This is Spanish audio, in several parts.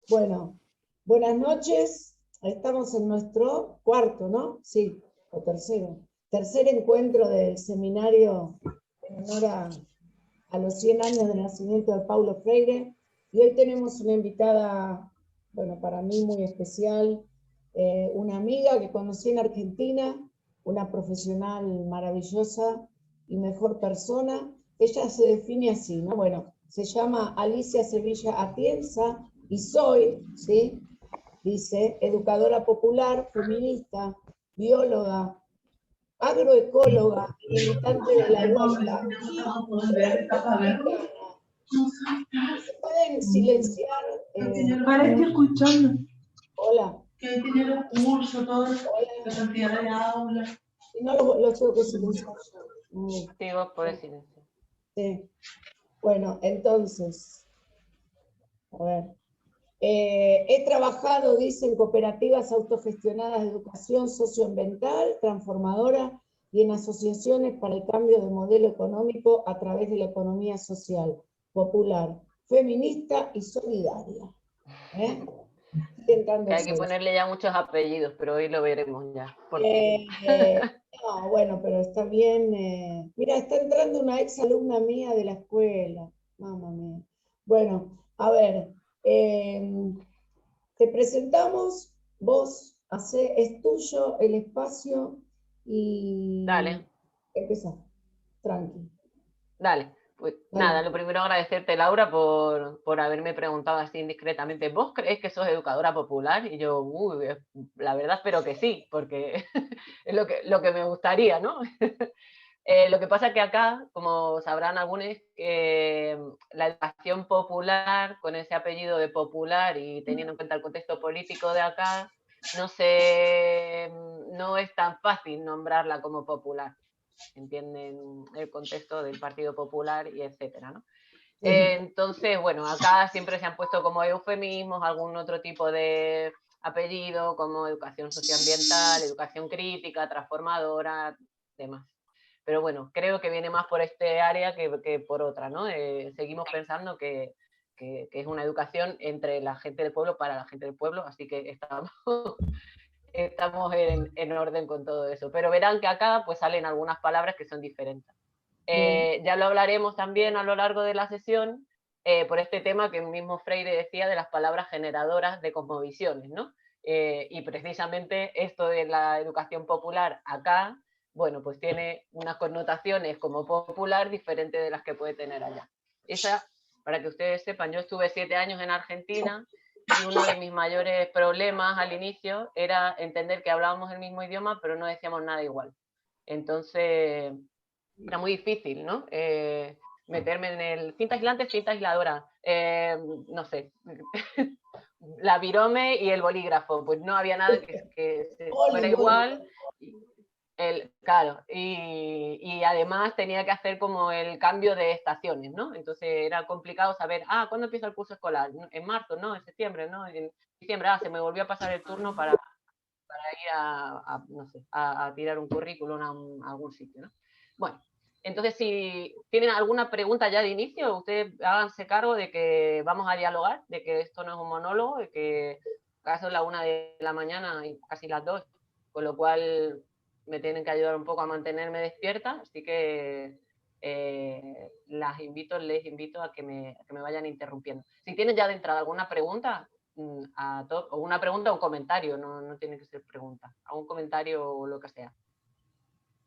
Bueno, buenas noches. Estamos en nuestro cuarto, ¿no? Sí, o tercero. Tercer encuentro del seminario en honor a los 100 años del nacimiento de Paulo Freire. Y hoy tenemos una invitada, bueno, para mí muy especial, una amiga que conocí en Argentina, una profesional maravillosa y mejor persona. Ella se define así, ¿no? Bueno, se llama Alicia Sevilla Atienza y soy, ¿sí? Dice, educadora popular, feminista, bióloga, agroecóloga y militante de la igualdad. Se pueden silenciar. Ahora estoy escuchando. Hola. Que tiene los cursos, todo, la cantidad de aulas. Y no los tengo que silenciar yo. Sí, vos podés silenciar. Sí. Bueno, entonces, a ver. He trabajado, dice, en cooperativas autogestionadas de educación socioambiental, transformadora, y en asociaciones para el cambio de modelo económico a través de la economía social, popular, feminista y solidaria. Hay que ponerle ya muchos apellidos, pero hoy lo veremos ya. No, bueno, pero está bien. Mira, está entrando una ex alumna mía de la escuela. Mamma mía. Bueno, a ver, te presentamos, vos es tuyo el espacio y Dale. empezá, tranqui. Dale. Pues nada, lo primero agradecerte, Laura, por haberme preguntado así indiscretamente. ¿Vos creés que sos educadora popular? Y yo, la verdad espero que sí, porque es lo que me gustaría, ¿no? Lo que pasa es que acá, como sabrán algunos, la educación popular, con ese apellido de popular y teniendo en cuenta el contexto político de acá, no es tan fácil nombrarla como popular. Entienden el contexto del Partido Popular y etcétera, ¿no? Sí. Entonces, bueno, acá siempre se han puesto como eufemismos, algún otro tipo de apellido, como educación socioambiental, educación crítica, transformadora, demás. Pero bueno, creo que viene más por este área que por otra, ¿no? Seguimos pensando que es una educación entre la gente del pueblo para la gente del pueblo, así que estamos en orden con todo eso. Pero verán que acá pues salen algunas palabras que son diferentes. Ya lo hablaremos también a lo largo de la sesión por este tema que el mismo Freire decía de las palabras generadoras de cosmovisiones, ¿no? Y precisamente esto de la educación popular acá, bueno, pues tiene unas connotaciones como popular diferentes de las que puede tener allá. Esa, para que ustedes sepan, yo estuve 7 años en Argentina y uno de mis mayores problemas al inicio era entender que hablábamos el mismo idioma, pero no decíamos nada igual. Entonces, era muy difícil, ¿no? Meterme en el cinta aislante, cinta aisladora, no sé, la virome y el bolígrafo, pues no había nada que fuera igual. Claro, y además tenía que hacer como el cambio de estaciones, ¿no? Entonces era complicado saber, ¿cuándo empieza el curso escolar? En marzo, ¿no? En septiembre, ¿no? En diciembre, se me volvió a pasar el turno para ir no sé, a tirar un currículum a algún sitio, ¿no? Bueno, entonces si tienen alguna pregunta ya de inicio, ustedes háganse cargo de que vamos a dialogar, de que esto no es un monólogo, de que acaso es la 1 de la mañana y casi las 2, con lo cual me tienen que ayudar un poco a mantenerme despierta, así que les invito a que me vayan interrumpiendo. Si tienen ya de entrada alguna pregunta, o una pregunta o un comentario, no tiene que ser pregunta, a un comentario o lo que sea.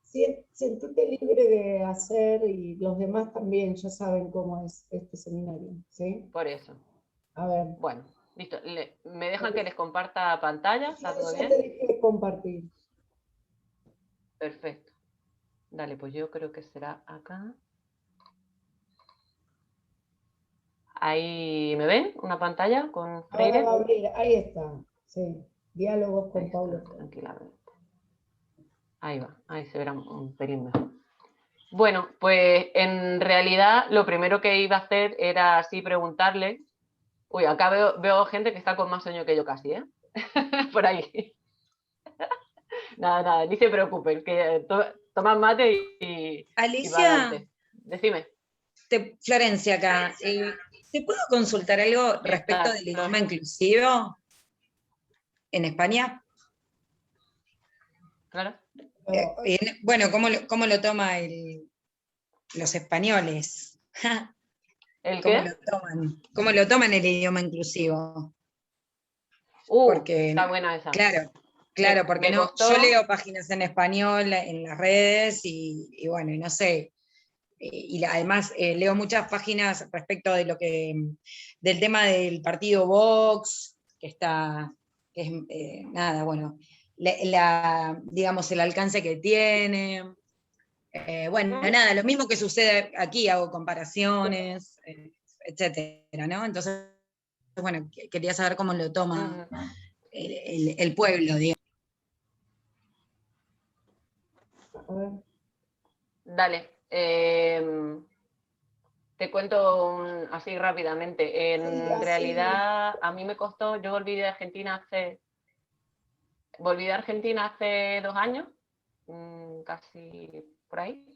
Sentite libre de hacer, y los demás también ya saben cómo es este seminario, ¿sí? Por eso. A ver. Bueno, listo. ¿Me dejan que les comparta pantalla? ¿Está todo bien? Ya te dejé compartir. Perfecto. Dale, pues yo creo que será acá. ¿Ahí me ven? ¿Una pantalla con Freire? Ahora va a abrir, ahí está. Sí, diálogos con Paulo. Tranquilamente. Ahí va, ahí se verá un pelín mejor. Bueno, pues en realidad lo primero que iba a hacer era así preguntarle. Uy, acá veo gente que está con más sueño que yo casi, ¿eh? Por ahí. Nada, ni se preocupen, que toman mate y Alicia, para adelante. Decime. Florencia acá. ¿Te puedo consultar algo respecto del idioma inclusivo en España? Claro. Bueno, ¿cómo lo toma los españoles? ¿El ¿Cómo qué? lo toman? ¿Cómo lo toman el idioma inclusivo? Porque, Está buena esa. claro, porque me no, costó... yo leo páginas en español en las redes y bueno, y no sé. Y además leo muchas páginas respecto de del tema del partido Vox, que es nada, bueno, digamos, el alcance que tiene. Bueno, nada, lo mismo que sucede aquí, hago comparaciones, etcétera, ¿no? Entonces, bueno, quería saber cómo lo toma el pueblo, digamos. A ver. Dale. Te cuento así rápidamente. En Así, realidad, a mí me costó, yo volví de Argentina hace 2 años, casi por ahí,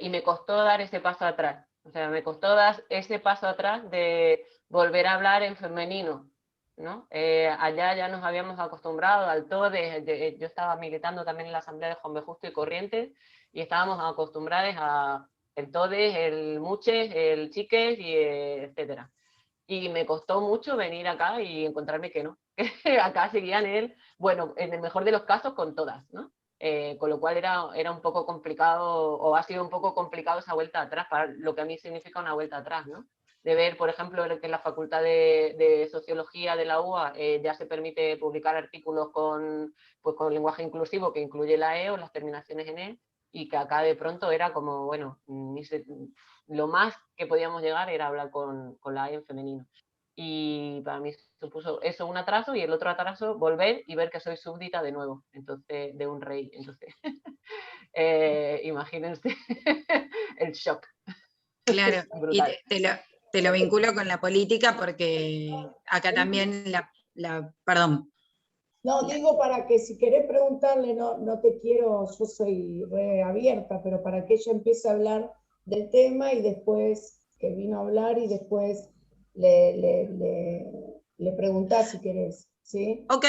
y me costó dar ese paso atrás. O sea, me costó dar ese paso atrás de volver a hablar en femenino, ¿no? Allá ya nos habíamos acostumbrado al todo, yo estaba militando también en la Asamblea de Juan Justo y Corrientes, y estábamos acostumbrados a el todes, el muches, el chiques, y etcétera. Y me costó mucho venir acá y encontrarme que no. Acá seguían él, bueno, en el mejor de los casos con todas, ¿no? Con lo cual era un poco complicado, o ha sido un poco complicado esa vuelta atrás, para lo que a mí significa una vuelta atrás, ¿no? De ver, por ejemplo, que en la Facultad de Sociología de la UA ya se permite publicar artículos pues, con lenguaje inclusivo que incluye la E o las terminaciones en E, y que acá de pronto era como, bueno, lo más que podíamos llegar era hablar con la E en femenino. Y para mí supuso eso un atraso, y el otro atraso volver y ver que soy súbdita de nuevo, entonces, de un rey. Entonces, imagínense el shock. Claro, y Brutal. te lo vinculo con la política porque acá también perdón. no, digo para que si querés preguntarle, no te quiero, yo soy reabierta, pero para que ella empiece a hablar del tema y después que vino a hablar y después le preguntás si querés, ¿sí? Ok,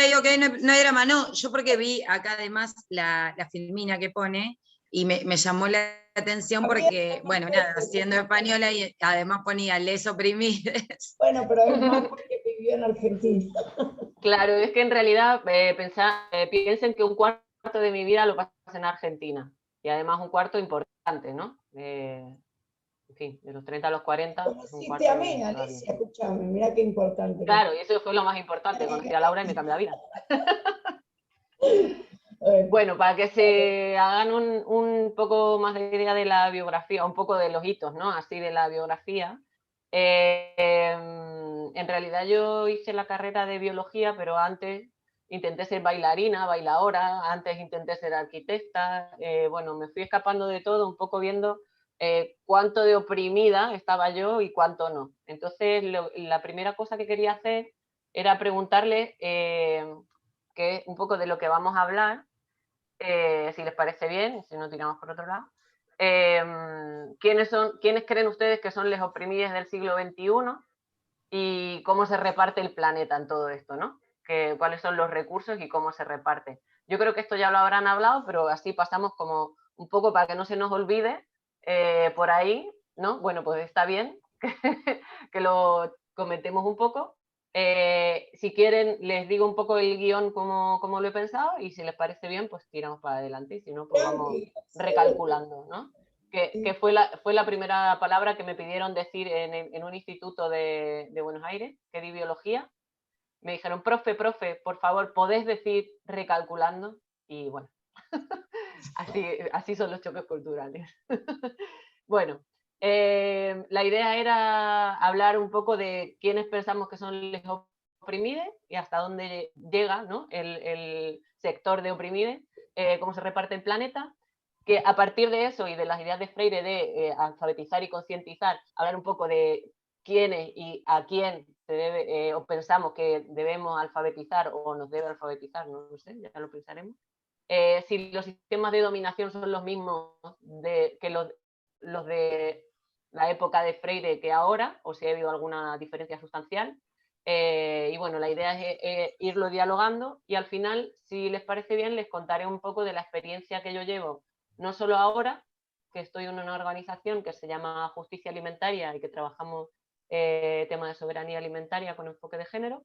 no hay drama, no, yo porque vi acá además la filmina que pone y me llamó la atención También, porque, bueno, nada, siendo española y además ponía les oprimides. bueno, pero es más porque vivió en Argentina. Claro, es que en realidad piensen que un cuarto de mi vida lo pasé en Argentina, y además un cuarto importante, ¿no? En fin, de los 30 a los 40 es un Conociste a cuarto mí, que va bien. Alicia, escuchame, mirá qué importante que Claro, y eso fue lo más importante, conocí a Laura y me cambió la vida. bueno, Bueno, para que se hagan un poco más de idea de la biografía, un poco de los hitos, ¿no? Así de la biografía. En realidad yo hice la carrera de biología, pero antes intenté ser bailarina, bailaora, antes intenté ser arquitecta. Bueno, me fui escapando de todo, un poco viendo cuánto de oprimida estaba yo y cuánto no. Entonces, la primera cosa que quería hacer era preguntarle que un poco de lo que vamos a hablar, si les parece bien, si no tiramos por otro lado. ¿Quiénes creen ustedes que son los oprimidos del siglo XXI y cómo se reparte el planeta en todo esto, ¿no? ¿Cuáles son los recursos y cómo se reparte? Yo creo que esto ya lo habrán hablado, pero así pasamos como un poco para que no se nos olvide por ahí, ¿no? Bueno, pues está bien que lo comentemos un poco. Si quieren, les digo un poco el guión como lo he pensado, y si les parece bien, pues tiramos para adelante, y si no, pues vamos tranqui, recalculando, ¿no? Que fue la primera palabra que me pidieron decir en un instituto de Buenos Aires, que di biología. Me dijeron, profe, por favor, ¿podés decir recalculando? Y bueno, así son los choques culturales. Bueno, la idea era hablar un poco de quiénes pensamos que son los oprimidos y hasta dónde llega, ¿no? el sector de oprimidos, cómo se reparte el planeta, que a partir de eso y de las ideas de Freire de alfabetizar y concientizar, hablar un poco de quiénes y a quién se debe, o pensamos que debemos alfabetizar o nos debe alfabetizar, no lo sé, ya lo pensaremos. Si los sistemas de dominación son los mismos que los de la época de Freire que ahora, o si ha habido alguna diferencia sustancial. Y bueno, la idea es irlo dialogando, y al final, si les parece bien, les contaré un poco de la experiencia que yo llevo, no solo ahora, que estoy en una organización que se llama Justicia Alimentaria y que trabajamos tema de soberanía alimentaria con enfoque de género,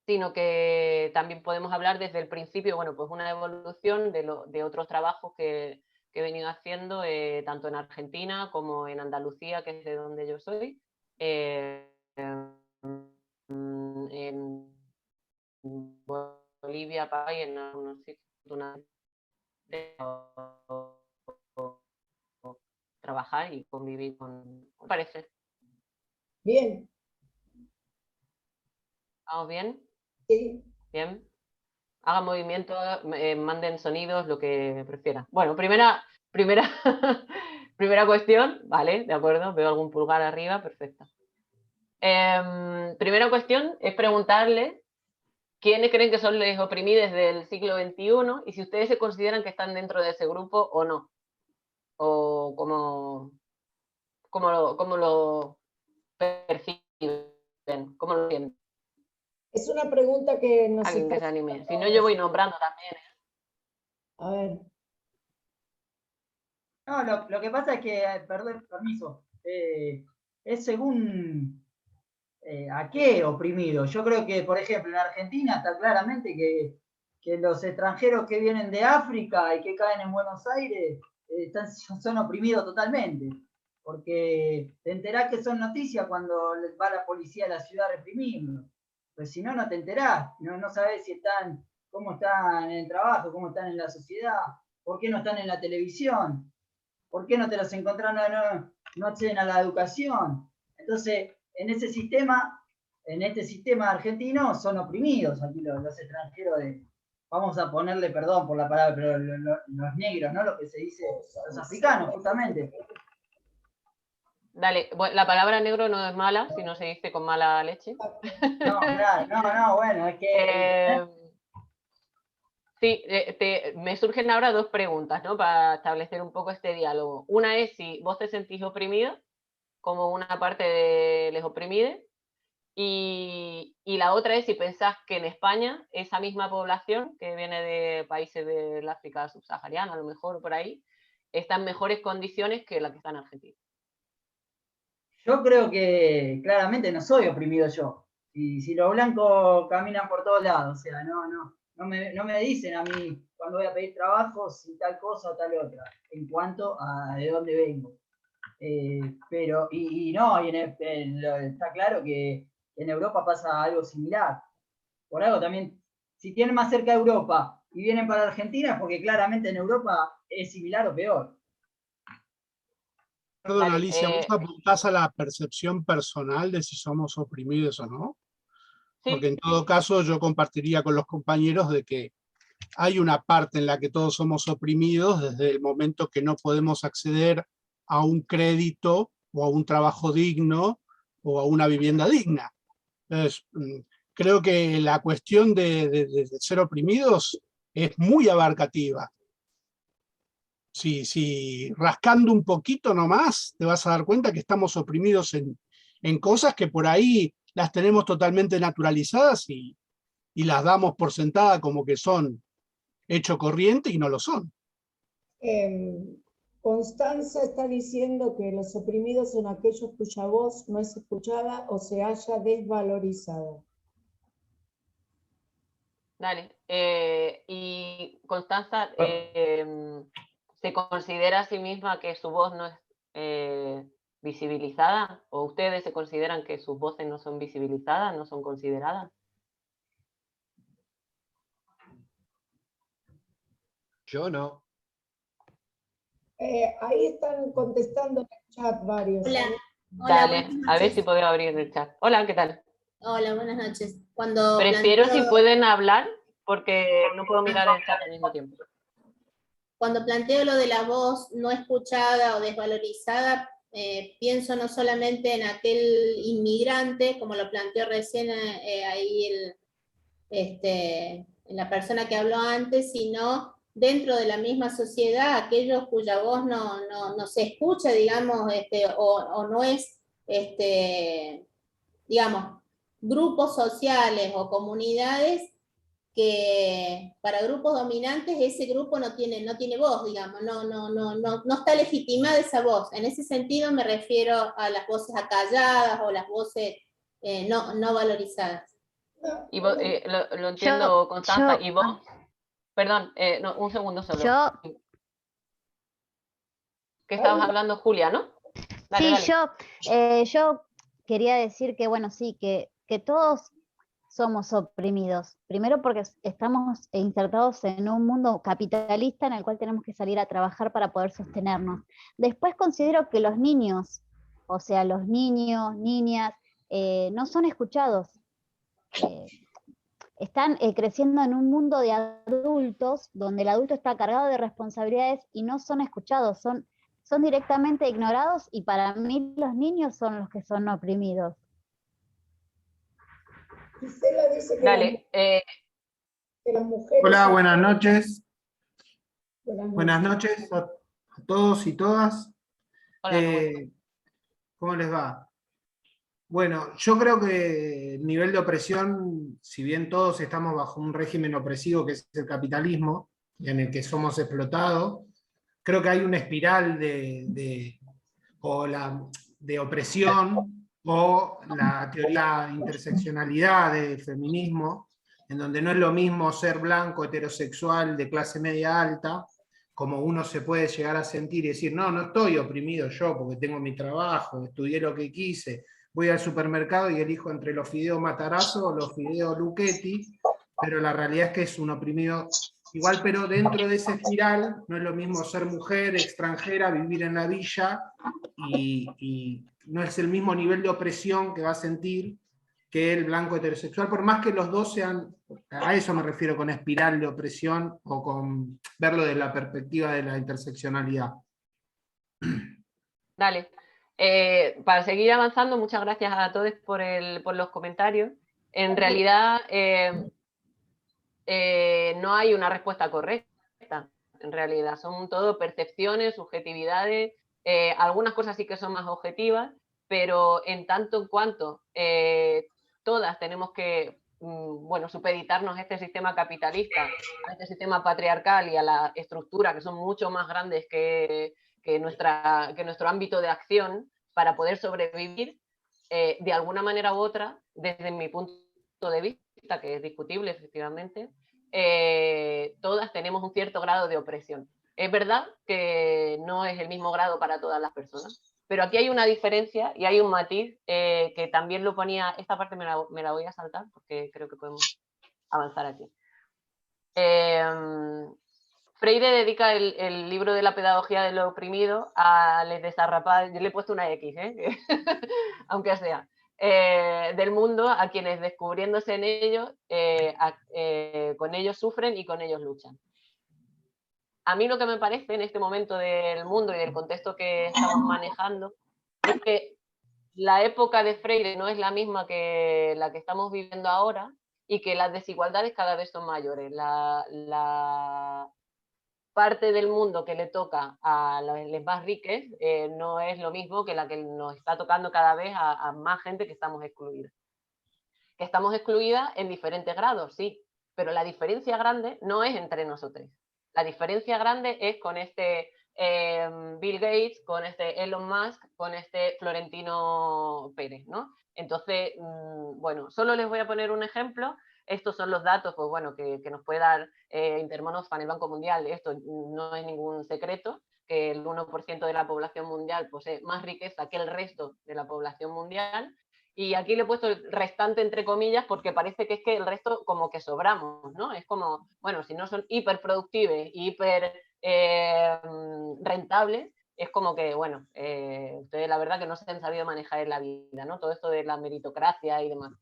sino que también podemos hablar desde el principio, bueno, pues una evolución de otros trabajos que he venido haciendo, tanto en Argentina como en Andalucía, que es de donde yo soy, en Bolivia, Paraguay, en algunos sitios, trabajar y convivir con, parece. Bien, ¿Vamos bien? sí. Bien. Hagan movimientos, manden sonidos, lo que prefieran. Bueno, primera primera cuestión, vale, de acuerdo, veo algún pulgar arriba, perfecto. Primera cuestión es preguntarle quiénes creen que son los oprimidos del siglo XXI y si ustedes se consideran que están dentro de ese grupo o no. O cómo lo perciben, cómo lo sienten. Es una pregunta que nos Alguien que está... se anime. Si no, yo voy nombrando también. A ver, No, lo que pasa es que, perdón, permiso, es según a qué oprimido. Yo creo que, por ejemplo, en Argentina está claramente que los extranjeros que vienen de África y que caen en Buenos Aires son oprimidos totalmente. Porque te enterás que son noticias cuando va la policía a la ciudad a reprimirlos. Pues si no, no te enterás. No sabés si cómo están en el trabajo, cómo están en la sociedad, por qué no están en la televisión. ¿Por qué no te los encontrás? No acceden a la educación. Entonces, en este sistema argentino son oprimidos aquí los extranjeros vamos a ponerle, perdón por la palabra, pero los negros, ¿no? Lo que se dice, los africanos, justamente. Dale, la palabra negro no es mala, si no se dice con mala leche. No, claro, no, bueno, es que... Sí, me surgen ahora dos preguntas, ¿no? Para establecer un poco este diálogo. Una es si vos te sentís oprimido, como una parte de les oprimides, y la otra es si pensás que en España esa misma población que viene de países del África subsahariana, a lo mejor por ahí, está en mejores condiciones que la que está en Argentina. Yo creo que claramente no soy oprimido yo. Si los blancos caminan por todos lados, o sea, no me dicen a mí cuando voy a pedir trabajo si tal cosa o tal otra, en cuanto a de dónde vengo. Pero, está claro que en Europa pasa algo similar. Por algo también, si tienen más cerca de Europa y vienen para Argentina, es porque claramente en Europa es similar o peor. Perdón, Vale, Alicia, ¿vos apuntás a la percepción personal de si somos oprimidos o no? sí. Porque en todo caso yo compartiría con los compañeros de que hay una parte en la que todos somos oprimidos desde el momento que no podemos acceder a un crédito o a un trabajo digno o a una vivienda digna. Entonces, creo que la cuestión de ser oprimidos es muy abarcativa. Si rascando un poquito nomás, te vas a dar cuenta que estamos oprimidos en cosas que por ahí las tenemos totalmente naturalizadas y las damos por sentada como que son hecho corriente y no lo son. Constanza está diciendo que los oprimidos son aquellos cuya voz no es escuchada o se halla desvalorizada. Dale. Y Constanza, ¿se considera a sí misma que su voz no es visibilizada? ¿O ustedes se consideran que sus voces no son visibilizadas, no son consideradas? Yo no. Ahí están contestando en el chat varios. Hola. Dale, a ver si puedo abrir el chat. Hola, ¿qué tal? Hola, buenas noches. Prefiero si pueden hablar, porque no puedo mirar el chat al mismo tiempo. Cuando planteo lo de la voz no escuchada o desvalorizada, pienso no solamente en aquel inmigrante, como lo planteó recién ahí en la persona que habló antes, sino dentro de la misma sociedad, aquellos cuya voz no se escucha, digamos, o no es, digamos, grupos sociales o comunidades que para grupos dominantes ese grupo no tiene voz, digamos, no está legitimada esa voz. En ese sentido me refiero a las voces acalladas o las voces no valorizadas. Y vos, lo entiendo, Constanza, y vos, perdón, no, un segundo solo. ¿Qué estabas hablando, Julia, no? Dale, Sí, dale. yo quería decir que, bueno, sí, que todos somos oprimidos. Primero porque estamos insertados en un mundo capitalista en el cual tenemos que salir a trabajar para poder sostenernos. Después considero que los niños, o sea, los niños, niñas, no son escuchados. Están creciendo en un mundo de adultos donde el adulto está cargado de responsabilidades y no son escuchados, son directamente ignorados, y para mí los niños son los que son oprimidos. Gisela dice que, Dale. que las mujeres... Hola, buenas noches. Buenas noches a todos y todas. Hola, ¿Cómo les va? Bueno, yo creo que el nivel de opresión, si bien todos estamos bajo un régimen opresivo que es el capitalismo, en el que somos explotados, creo que hay una espiral de opresión, o la teoría de interseccionalidad del feminismo, en donde no es lo mismo ser blanco, heterosexual, de clase media alta, como uno se puede llegar a sentir y decir, no estoy oprimido yo porque tengo mi trabajo, estudié lo que quise, voy al supermercado y elijo entre los fideos Matarazzo o los fideos Luchetti, pero la realidad es que es un oprimido igual, pero dentro de esa espiral no es lo mismo ser mujer, extranjera, vivir en la villa, y no es el mismo nivel de opresión que va a sentir que el blanco heterosexual, por más que los dos sean, a eso me refiero con espiral de opresión, o con verlo desde la perspectiva de la interseccionalidad. Dale. Para seguir avanzando, muchas gracias a todos por los comentarios. En realidad, no hay una respuesta correcta, en realidad. Son todo percepciones, subjetividades, algunas cosas sí que son más objetivas, pero en tanto en cuanto todas tenemos que, bueno, supeditarnos a este sistema capitalista, a este sistema patriarcal y a la estructura, que son mucho más grandes que nuestro ámbito de acción, para poder sobrevivir, de alguna manera u otra, desde mi punto de vista, que es discutible efectivamente, todas tenemos un cierto grado de opresión. Es verdad que no es el mismo grado para todas las personas, pero aquí hay una diferencia y hay un matiz que también lo ponía, esta parte me la voy a saltar porque creo que podemos avanzar aquí. Freire dedica el libro de la pedagogía de lo oprimido a les desarrapados, yo le he puesto una X, aunque sea, del mundo, a quienes descubriéndose en ellos, con ellos sufren y con ellos luchan. A mí lo que me parece en este momento del mundo y del contexto que estamos manejando es que la época de Freire no es la misma que la que estamos viviendo ahora, y que las desigualdades cada vez son mayores. La parte del mundo que le toca a los más ricos no es lo mismo que la que nos está tocando cada vez a más gente que estamos excluidas. Que estamos excluidas en diferentes grados, sí, pero la diferencia grande no es entre nosotros. La diferencia grande es con este Bill Gates, con este Elon Musk, con este Florentino Pérez, ¿no? Entonces, bueno, solo les voy a poner un ejemplo. Estos son los datos, pues bueno, que nos puede dar Intermonofan, el Banco Mundial. Esto no es ningún secreto, que el 1% de la población mundial posee más riqueza que el resto de la población mundial. Y aquí le he puesto el restante entre comillas porque parece que es que el resto como que sobramos, ¿no? Es como, bueno, si no son hiperproductivos y hiper rentables, es como que, bueno, ustedes la verdad que no se han sabido manejar en la vida, ¿no? Todo esto de la meritocracia y demás.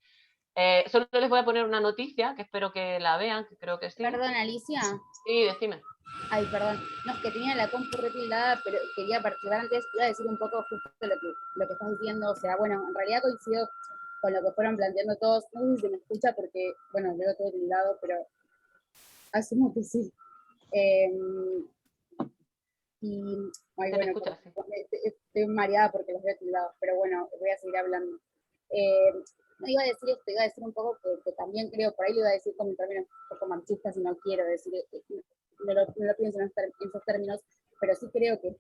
Solo les voy a poner una noticia, que espero que la vean, que creo que sí. Perdón, Alicia. Sí, decime. Ay, perdón. No, es que tenía la compu retildada, pero quería participar antes. Iba a decir un poco justo lo que estás diciendo. O sea, bueno, en realidad coincido con lo que fueron planteando todos. No sé si se me escucha porque, bueno, veo todo tildado, pero asumo que sí. Y, ay, Se te bueno, escucha, sí. estoy mareada porque los veo tildados, pero bueno, voy a seguir hablando. No iba a decir esto, iba a decir un poco que también creo, por ahí lo iba a decir como en términos un poco marxistas y no quiero decir, no lo pienso en esos términos, pero sí creo que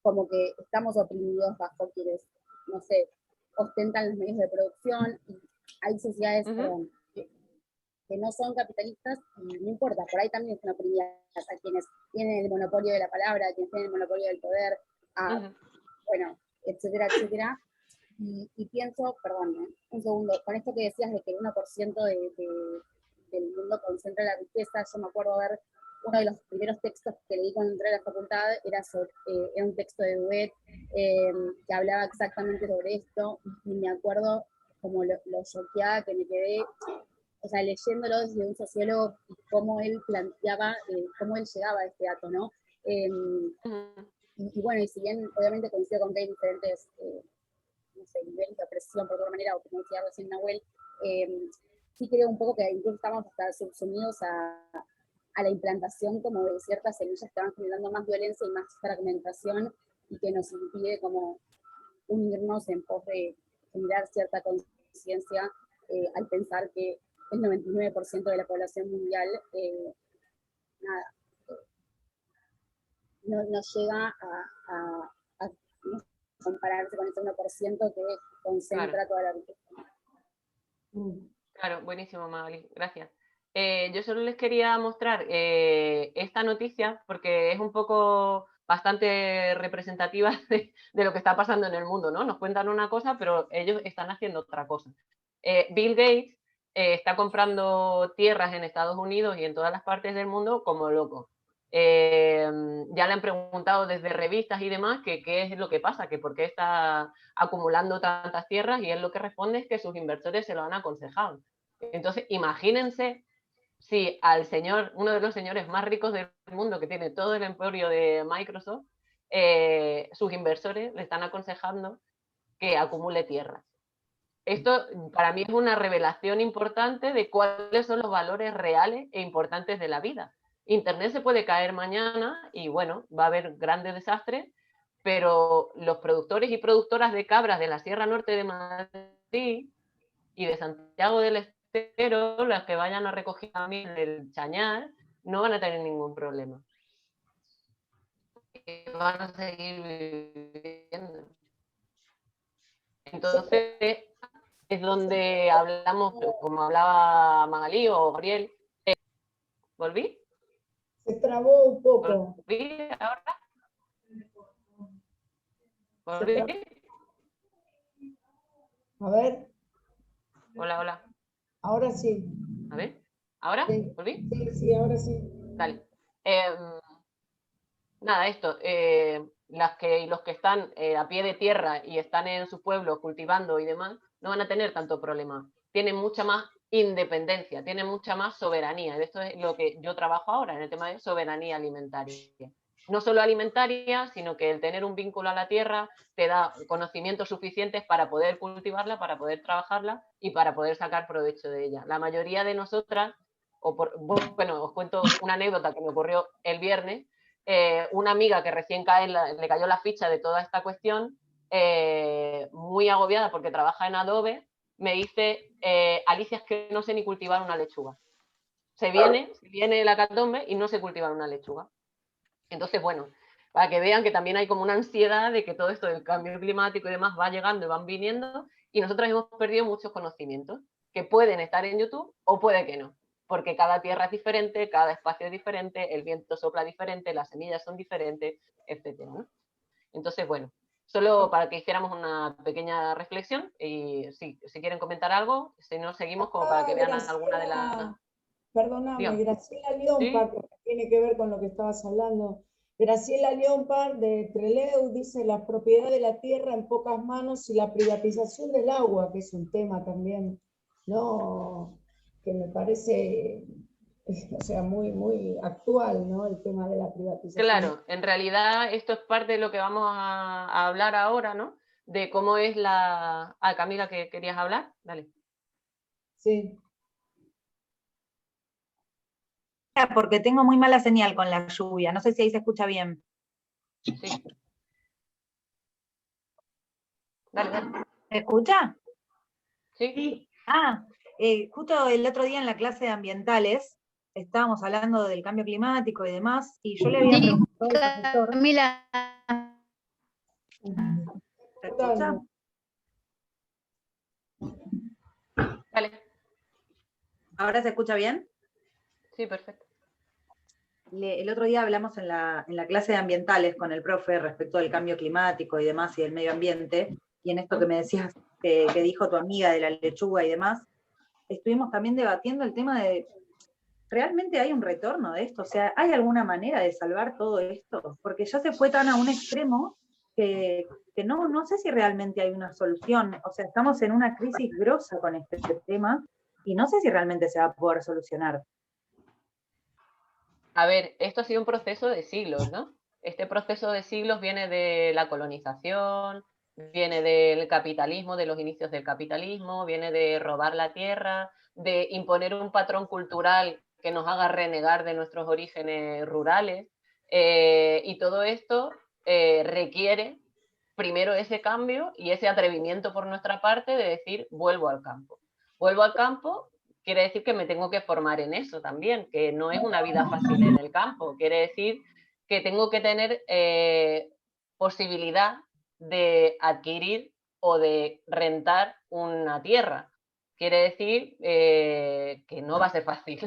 como que estamos oprimidos bajo quienes, no sé, ostentan los medios de producción, y hay sociedades, perdón, que no son capitalistas, y no importa, por ahí también están oprimidas a quienes tienen el monopolio de la palabra, a quienes tienen el monopolio del poder, bueno, etcétera, etcétera. Y pienso, perdón, un segundo, con esto que decías de que el 1% del mundo concentra la riqueza, yo me acuerdo ver uno de los primeros textos que leí cuando entré a la facultad, era un texto de Duet, que hablaba exactamente sobre esto, y me acuerdo como lo choqueada que me quedé, o sea, leyéndolo desde un sociólogo, y cómo él planteaba, cómo él llegaba a este dato, ¿no? Y bueno, y si bien obviamente coincido con que hay diferentes no sé, niveles de opresión, por otra manera, o como decía recién Nahuel, sí creo un poco que incluso estamos hasta subsumidos a la implantación como de ciertas semillas que van generando más violencia y más fragmentación, y que nos impide como unirnos en pos de generar cierta conciencia al pensar que el 99% de la población mundial no llega a compararse con ese 1% que concentra toda la riqueza. Claro, buenísimo, Magali, gracias. Yo solo les quería mostrar esta noticia porque es un poco bastante representativa de lo que está pasando en el mundo, ¿no? Nos cuentan una cosa, pero ellos están haciendo otra cosa. Bill Gates está comprando tierras en Estados Unidos y en todas las partes del mundo como loco. Ya le han preguntado desde revistas y demás que qué es lo que pasa, que por qué está acumulando tantas tierras, y él lo que responde es que sus inversores se lo han aconsejado. Entonces, imagínense si al señor, uno de los señores más ricos del mundo, que tiene todo el emporio de Microsoft, sus inversores le están aconsejando que acumule tierras. Esto para mí es una revelación importante de cuáles son los valores reales e importantes de la vida. Internet se puede caer mañana y bueno, va a haber grandes desastres, pero los productores y productoras de cabras de la Sierra Norte de Madrid y de Santiago del Estero, las que vayan a recoger a mí del Chañar, no van a tener ningún problema. Van a seguir viviendo. Entonces, es donde hablamos, como hablaba Magalí o Gabriel. ¿Volví? Se trabó un poco. ¿Volví ahora? ¿Volví? A ver. Hola, hola. Ahora sí. A ver, ¿ahora? Sí. ¿Volví? Sí, ahora sí. Dale. Nada, esto, los que están a pie de tierra y están en sus pueblos cultivando y demás, no van a tener tanto problema. Tienen mucha más independencia, tienen mucha más soberanía. Esto es lo que yo trabajo ahora, en el tema de soberanía alimentaria. No solo alimentaria, sino que el tener un vínculo a la tierra te da conocimientos suficientes para poder cultivarla, para poder trabajarla y para poder sacar provecho de ella. La mayoría de nosotras, bueno, os cuento una anécdota que me ocurrió el viernes. Una amiga que recién le cayó la ficha de toda esta cuestión, muy agobiada porque trabaja en Adobe, me dice, Alicia, es que no sé ni cultivar una lechuga. Se viene la hecatombe y no sé cultivar una lechuga. Entonces, bueno, para que vean que también hay como una ansiedad de que todo esto del cambio climático y demás va llegando y van viniendo, y nosotros hemos perdido muchos conocimientos que pueden estar en YouTube o puede que no, porque cada tierra es diferente, cada espacio es diferente, el viento sopla diferente, las semillas son diferentes, etcétera, ¿no? Entonces, bueno, solo para que hiciéramos una pequeña reflexión, y si quieren comentar algo, si no, seguimos como para que vean alguna de las... Perdóname, Dígame. Graciela Leonpar, ¿Sí? que tiene que ver con lo que estabas hablando. Graciela Leonpar de Trelew dice la propiedad de la tierra en pocas manos y la privatización del agua, que es un tema también, ¿no? Que me parece, o sea, muy, muy actual, ¿no? El tema de la privatización. Claro, en realidad esto es parte de lo que vamos a hablar ahora, ¿no? De cómo es la... Ah, Camila, que querías hablar, dale. Sí. porque tengo muy mala señal con la lluvia. No sé si ahí se escucha bien. Sí. Dale, dale. ¿Se escucha? Sí. Justo el otro día en la clase de ambientales estábamos hablando del cambio climático y demás, y yo le había preguntado al profesor... Camila. ¿Se escucha? Vale. ¿Ahora se escucha bien? Sí, perfecto. El otro día hablamos en la clase de ambientales con el profe respecto del cambio climático y demás y del medio ambiente, y en esto que me decías que dijo tu amiga de la lechuga y demás, estuvimos también debatiendo el tema de, ¿realmente hay un retorno de esto? O sea, ¿hay alguna manera de salvar todo esto? Porque ya se fue tan a un extremo que no sé si realmente hay una solución. O sea, estamos en una crisis grosa con este tema y no sé si realmente se va a poder solucionar. A ver, esto ha sido un proceso de siglos, ¿no? Este proceso de siglos viene de la colonización, viene del capitalismo, de los inicios del capitalismo, viene de robar la tierra, de imponer un patrón cultural que nos haga renegar de nuestros orígenes rurales, y todo esto requiere primero ese cambio y ese atrevimiento por nuestra parte de decir, vuelvo al campo. Vuelvo al campo quiere decir que me tengo que formar en eso también, que no es una vida fácil en el campo, quiere decir que tengo que tener posibilidad de adquirir o de rentar una tierra. Quiere decir que no va a ser fácil,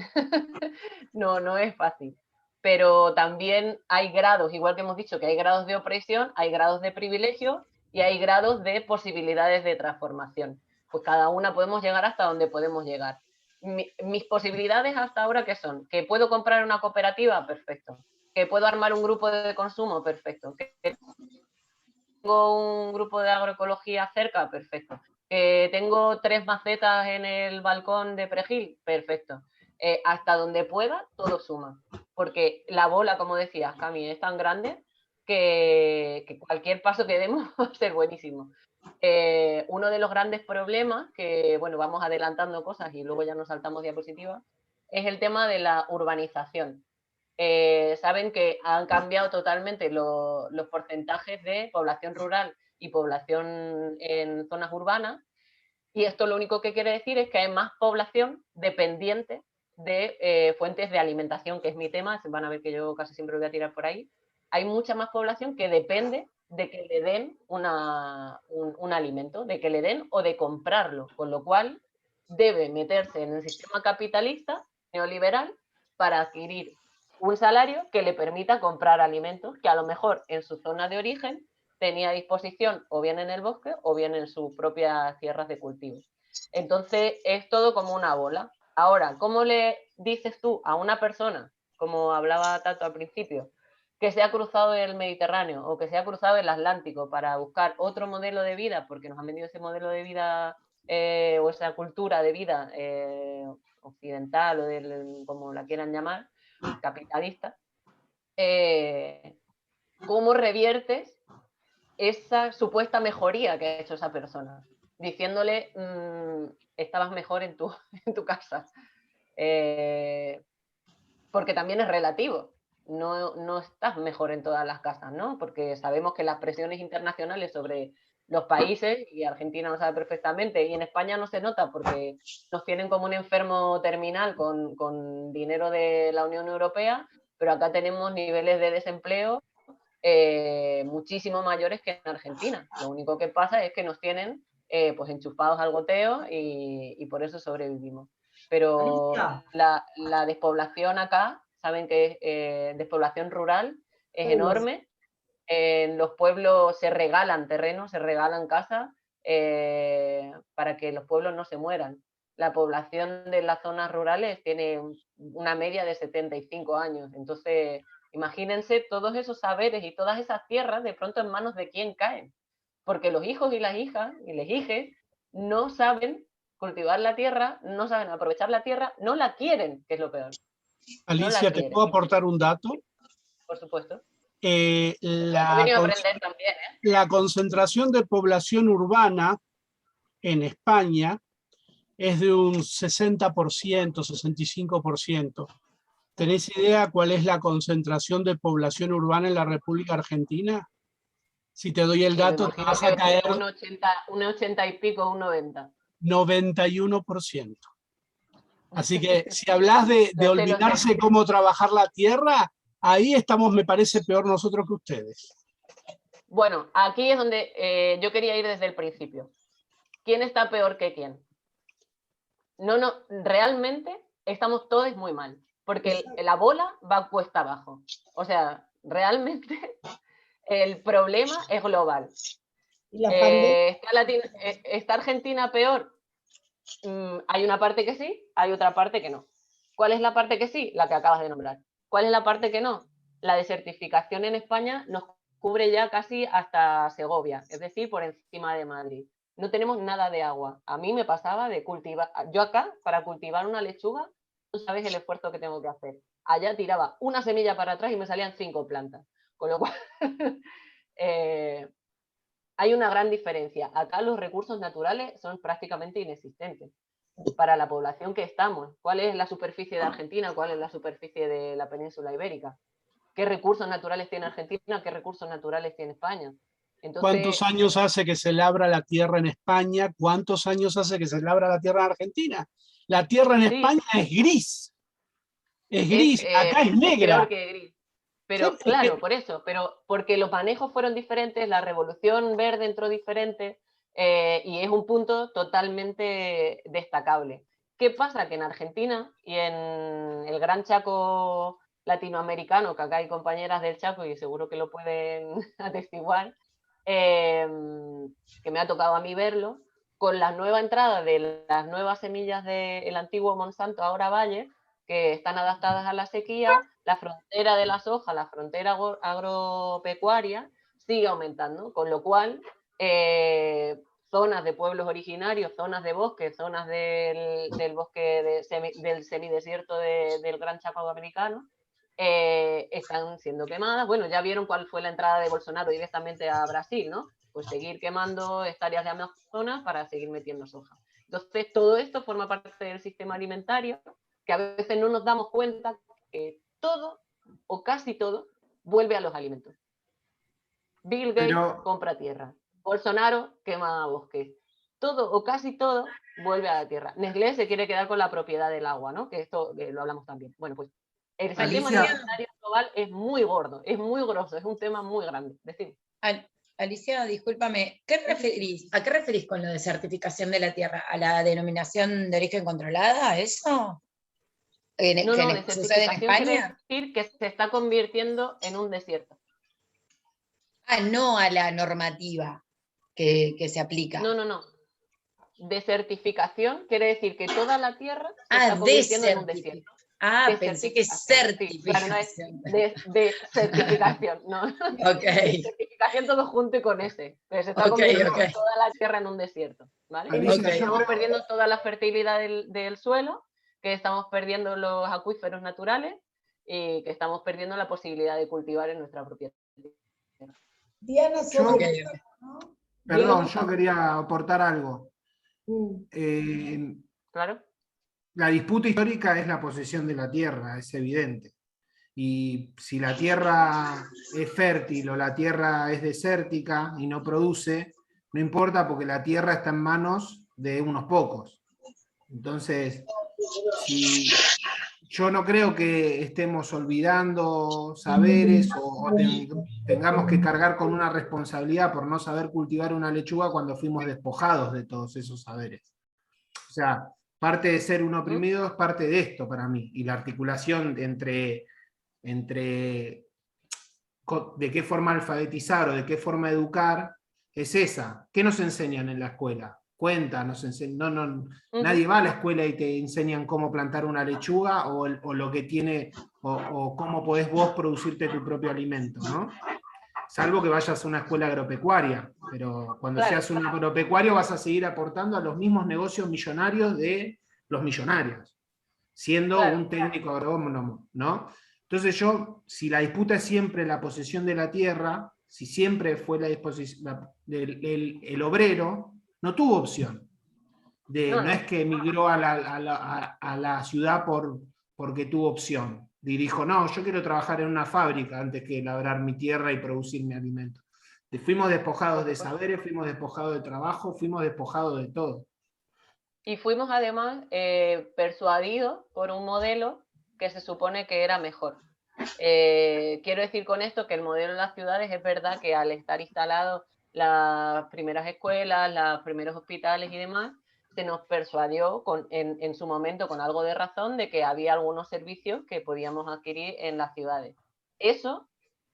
no es fácil. Pero también hay grados, igual que hemos dicho que hay grados de opresión, hay grados de privilegio y hay grados de posibilidades de transformación. Pues cada una podemos llegar hasta donde podemos llegar. Mis posibilidades hasta ahora, ¿qué son? ¿Que puedo comprar una cooperativa? Perfecto. ¿Que puedo armar un grupo de consumo? Perfecto. ¿Que tengo un grupo de agroecología cerca? Perfecto. ¿Que tengo 3 macetas en el balcón de perejil? Perfecto. Hasta donde pueda, todo suma. Porque la bola, como decías, Cami, es tan grande que cualquier paso que demos va a ser buenísimo. Uno de los grandes problemas, que bueno, vamos adelantando cosas y luego ya nos saltamos diapositivas, es el tema de la urbanización. Saben que han cambiado totalmente los porcentajes de población rural y población en zonas urbanas, y esto lo único que quiere decir es que hay más población dependiente de fuentes de alimentación, que es mi tema, van a ver que yo casi siempre lo voy a tirar por ahí. Hay mucha más población que depende de que le den un alimento, de que le den o de comprarlo, con lo cual debe meterse en el sistema capitalista neoliberal para adquirir un salario que le permita comprar alimentos que a lo mejor en su zona de origen tenía a disposición o bien en el bosque o bien en sus propias tierras de cultivo. Entonces es todo como una bola. Ahora, ¿cómo le dices tú a una persona, como hablaba Tato al principio, que se ha cruzado el Mediterráneo o que se ha cruzado el Atlántico para buscar otro modelo de vida, porque nos han vendido ese modelo de vida o esa cultura de vida occidental o como la quieran llamar, capitalista, ¿cómo reviertes esa supuesta mejoría que ha hecho esa persona? Diciéndole, estabas mejor en tu casa. Porque también es relativo. No estás mejor en todas las casas, ¿no? Porque sabemos que las presiones internacionales sobre los países, y Argentina lo sabe perfectamente, y en España no se nota porque nos tienen como un enfermo terminal con dinero de la Unión Europea, pero acá tenemos niveles de desempleo muchísimo mayores que en Argentina. Lo único que pasa es que nos tienen pues enchufados al goteo y por eso sobrevivimos. Pero la despoblación acá, saben que despoblación rural es enorme. En los pueblos se regalan terrenos, se regalan casas para que los pueblos no se mueran. La población de las zonas rurales tiene una media de 75 años. Entonces, imagínense todos esos saberes y todas esas tierras de pronto en manos de quién caen. Porque los hijos y las hijas y les hijes no saben cultivar la tierra, no saben aprovechar la tierra, no la quieren, que es lo peor. Alicia, ¿te puedo aportar un dato? Por supuesto. He venido a aprender también, la concentración de población urbana en España es de un 60%, 65%. ¿Tenés idea cuál es la concentración de población urbana en la República Argentina? Si te doy el Sí, me dato, te imagino vas que a debe caer ser un 80 y pico, un 90. 91%. Así que si hablas de Lo sé, lo sé. olvidarse cómo trabajar la tierra, ahí estamos, me parece, peor nosotros que ustedes. Bueno, aquí es donde yo quería ir desde el principio. ¿Quién está peor que quién? No, realmente estamos todos muy mal, porque la bola va cuesta abajo. O sea, realmente el problema es global. ¿Y la pandemia? ¿Está Argentina peor? Hay una parte que sí, hay otra parte que no. ¿Cuál es la parte que sí? La que acabas de nombrar. ¿Cuál es la parte que no? La desertificación en España nos cubre ya casi hasta Segovia, es decir, por encima de Madrid. No tenemos nada de agua. A mí me pasaba de cultivar, yo acá, para cultivar una lechuga, no sabes el esfuerzo que tengo que hacer. Allá tiraba una semilla para atrás y me salían 5 plantas. Con lo cual, hay una gran diferencia. Acá los recursos naturales son prácticamente inexistentes para la población que estamos. ¿Cuál es la superficie de Argentina? ¿Cuál es la superficie de la península ibérica? ¿Qué recursos naturales tiene Argentina? ¿Qué recursos naturales tiene España? Entonces, ¿cuántos años hace que se labra la tierra en España? ¿Cuántos años hace que se labra la tierra en Argentina? La tierra en España es gris. Es gris, acá es negra. peor que gris. Pero Sí, claro, por eso, pero porque los manejos fueron diferentes, la revolución verde entró diferente, y es un punto totalmente destacable. ¿Qué pasa? Que en Argentina y en el Gran Chaco latinoamericano, que acá hay compañeras del Chaco y seguro que lo pueden atestiguar, que me ha tocado a mí verlo, con la nueva entrada de las nuevas semillas del antiguo Monsanto, ahora Bayer, que están adaptadas a la sequía, la frontera de la soja, la frontera agropecuaria, sigue aumentando, con lo cual zonas de pueblos originarios, zonas de bosque, zonas del bosque del semidesierto del Gran Chaco americano, están siendo quemadas. Bueno, ya vieron cuál fue la entrada de Bolsonaro directamente a Brasil, ¿no? Pues seguir quemando hectáreas de Amazonas para seguir metiendo soja. Entonces, todo esto forma parte del sistema alimentario, que a veces no nos damos cuenta que todo o casi todo vuelve a los alimentos. Bill Gates compra tierra, Bolsonaro quema bosques, todo o casi todo vuelve a la tierra. Nestlé se quiere quedar con la propiedad del agua, ¿no? Que esto lo hablamos también. Bueno, pues el sistema alimentario global es muy gordo, es muy grosso, es un tema muy grande. Decime. Alicia, discúlpame, ¿a qué referís con lo de certificación de la tierra? ¿A la denominación de origen controlada? ¿Eso? No, de ¿Sucede en España? Quiere decir que se está convirtiendo en un desierto. Ah, no a la normativa que se aplica. No. Desertificación quiere decir que toda la tierra se está convirtiendo en un desierto. Ah, pensé que certificación. Sí, claro, no de certificación, ¿no? Ok. De certificación todo junto y con ese. Pero se está convirtiendo toda la tierra en un desierto, ¿vale? Estamos perdiendo toda la fertilidad del suelo, que estamos perdiendo los acuíferos naturales y que estamos perdiendo la posibilidad de cultivar en nuestra propia tierra. Diana, perdón, yo quería aportar algo. Claro. La disputa histórica es la posesión de la tierra, es evidente. Y si la tierra es fértil o la tierra es desértica y no produce, no importa porque la tierra está en manos de unos pocos. Entonces, yo no creo que estemos olvidando saberes o tengamos que cargar con una responsabilidad por no saber cultivar una lechuga cuando fuimos despojados de todos esos saberes. O sea, parte de ser un oprimido es parte de esto para mí, y la articulación entre de qué forma alfabetizar o de qué forma educar es esa. ¿Qué nos enseñan en la escuela? Cuenta, nos enseñan, nadie va a la escuela y te enseñan cómo plantar una lechuga o lo que tiene, o cómo podés vos producirte tu propio alimento, ¿no? Salvo que vayas a una escuela agropecuaria, pero cuando seas un agropecuario vas a seguir aportando a los mismos negocios millonarios de los millonarios, siendo un técnico agrónomo, ¿no? Entonces si la disputa es siempre la posesión de la tierra, si siempre fue la disposición, el obrero no tuvo opción. No es que emigró a la ciudad porque tuvo opción. dijo, no, yo quiero trabajar en una fábrica antes que labrar mi tierra y producir mi alimento. Fuimos despojados de saberes, fuimos despojados de trabajo, fuimos despojados de todo. Y fuimos además persuadidos por un modelo que se supone que era mejor. Quiero decir con esto que el modelo de las ciudades es verdad que al estar instalados las primeras escuelas, los primeros hospitales y demás, se nos persuadió en su momento con algo de razón de que había algunos servicios que podíamos adquirir en las ciudades. Eso